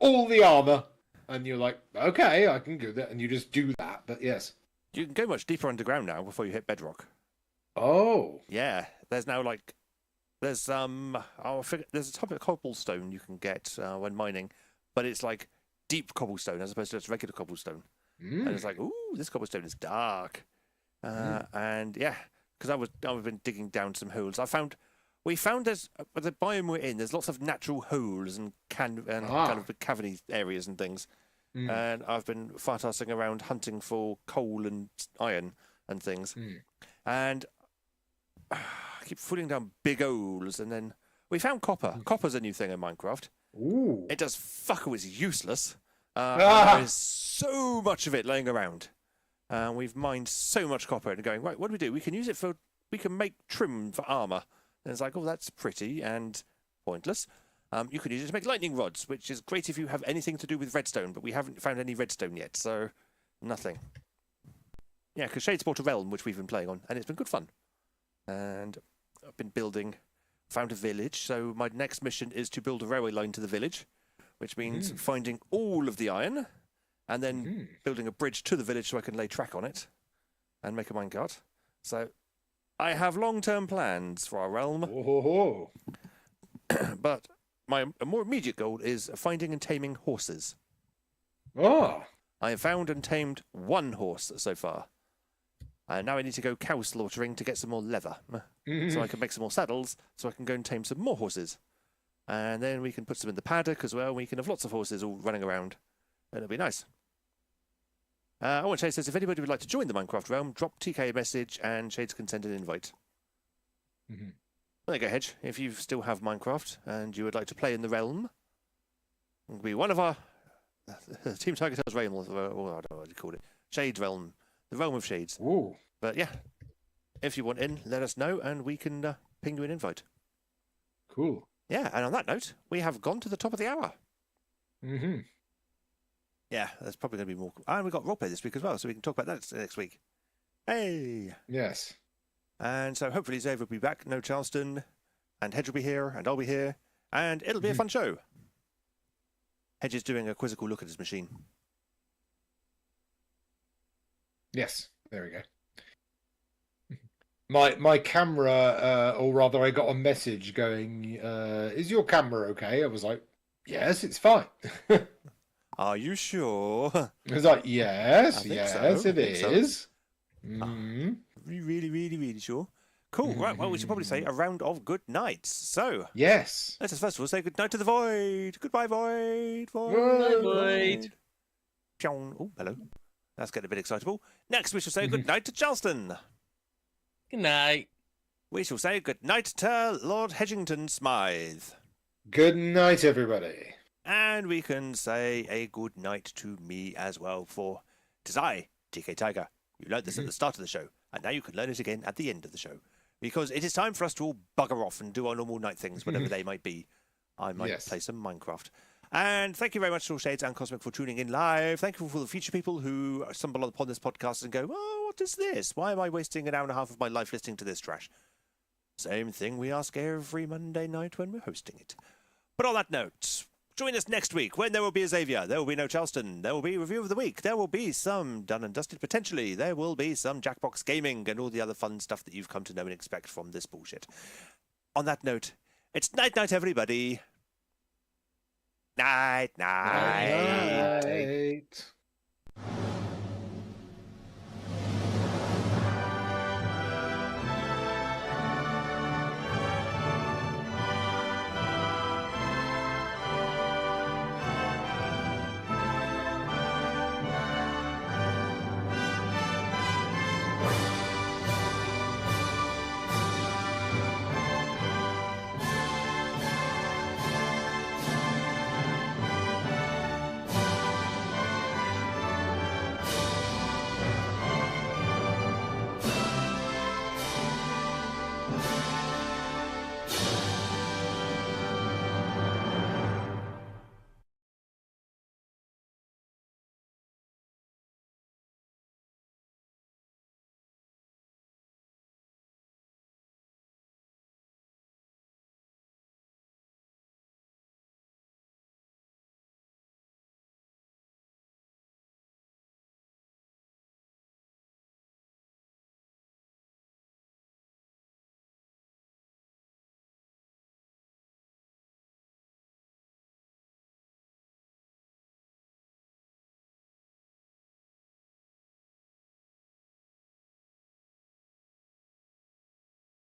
S4: all the armour, and you're like, okay, I can do that, and you just do that, but yes.
S2: You can go much deeper underground now before you hit bedrock.
S4: Oh.
S2: Yeah, there's now like... There's there's a type of cobblestone you can get when mining, but it's like deep cobblestone as opposed to just regular cobblestone. And it's like, ooh, this cobblestone is dark. And yeah, because I've been digging down some holes. We found there's the biome we're in. There's lots of natural holes and kind of cavity areas and things. And I've been fartassing around hunting for coal and iron and things. And I keep falling down big holes, and then we found copper. Copper's a new thing in Minecraft.
S4: Ooh.
S2: It does fuck all. It's useless. There is so much of it laying around. We've mined so much copper and going, right, what do? We can use it we can make trim for armor. And it's like, oh, that's pretty and pointless. You can use it to make lightning rods, which is great if you have anything to do with redstone, but we haven't found any redstone yet, so nothing. Yeah, because Shade's bought a realm, which we've been playing on, and it's been good fun. And I've been found a village, so my next mission is to build a railway line to the village, which means finding all of the iron, and then building a bridge to the village so I can lay track on it, and make a minecart. So I have long-term plans for our realm.
S4: Oh.
S2: But my more immediate goal is finding and taming horses.
S4: Oh.
S2: I have found and tamed one horse so far. And now I need to go cow slaughtering to get some more leather. So I can make some more saddles, so I can go and tame some more horses. And then we can put some in the paddock as well. We can have lots of horses all running around. And it'll be nice. I want Shade says, if anybody would like to join the Minecraft realm, drop TK a message and Shades can send an invite. There you go, Hedge. If you still have Minecraft and you would like to play in the realm, it'll be one of our Team TigerTails realm, or I don't know what you call it. Shade realm. The realm of shades.
S4: Ooh.
S2: But yeah, if you want in, let us know, and we can ping you an invite.
S4: Cool.
S2: Yeah, and on that note, we have gone to the top of the hour.
S4: Mm-hmm.
S2: Yeah, there's probably going to be more. And we've got roleplay this week as well, so we can talk about that next week. Hey!
S4: Yes.
S2: And so hopefully Dave will be back, no Charleston, and Hedge will be here, and I'll be here, and it'll be a fun show. Hedge is doing a quizzical look at his machine.
S4: Yes, there we go. My camera, or rather, I got a message going, "Is your camera okay?" I was like, "Yes, it's fine."
S2: Are you sure?
S4: I was like, "Yes,
S2: I think
S4: yes,
S2: so.
S4: it
S2: I think so.
S4: is." Mm-hmm.
S2: Really, really, really sure. Cool. Right. Well, we should probably say a round of good nights. So
S4: Yes.
S2: let us first of all say good night to the void. Goodbye, void.
S4: Bye,
S3: Void.
S2: Oh, hello. That's getting a bit excitable. Next, we shall say good night to Charleston.
S3: Good night.
S2: We shall say good night to Lord Hedgington Smythe.
S4: Good night, everybody.
S2: And we can say a good night to me as well, for 'tis I, TK Tiger. You learnt this at the start of the show, and now you can learn it again at the end of the show. Because it is time for us to all bugger off and do our normal night things, whatever they might be. I might play some Minecraft. And thank you very much to all Shades and Cosmic for tuning in live. Thank you for the future people who stumble upon this podcast and go, "Oh, what is this? Why am I wasting an hour and a half of my life listening to this trash?" Same thing we ask every Monday night when we're hosting it. But on that note, join us next week when there will be a Xavier. There will be no Charleston. There will be Review of the Week. There will be some Done and Dusted potentially. There will be some Jackbox Gaming and all the other fun stuff that you've come to know and expect from this bullshit. On that note, it's night-night, everybody. Night.
S4: Night.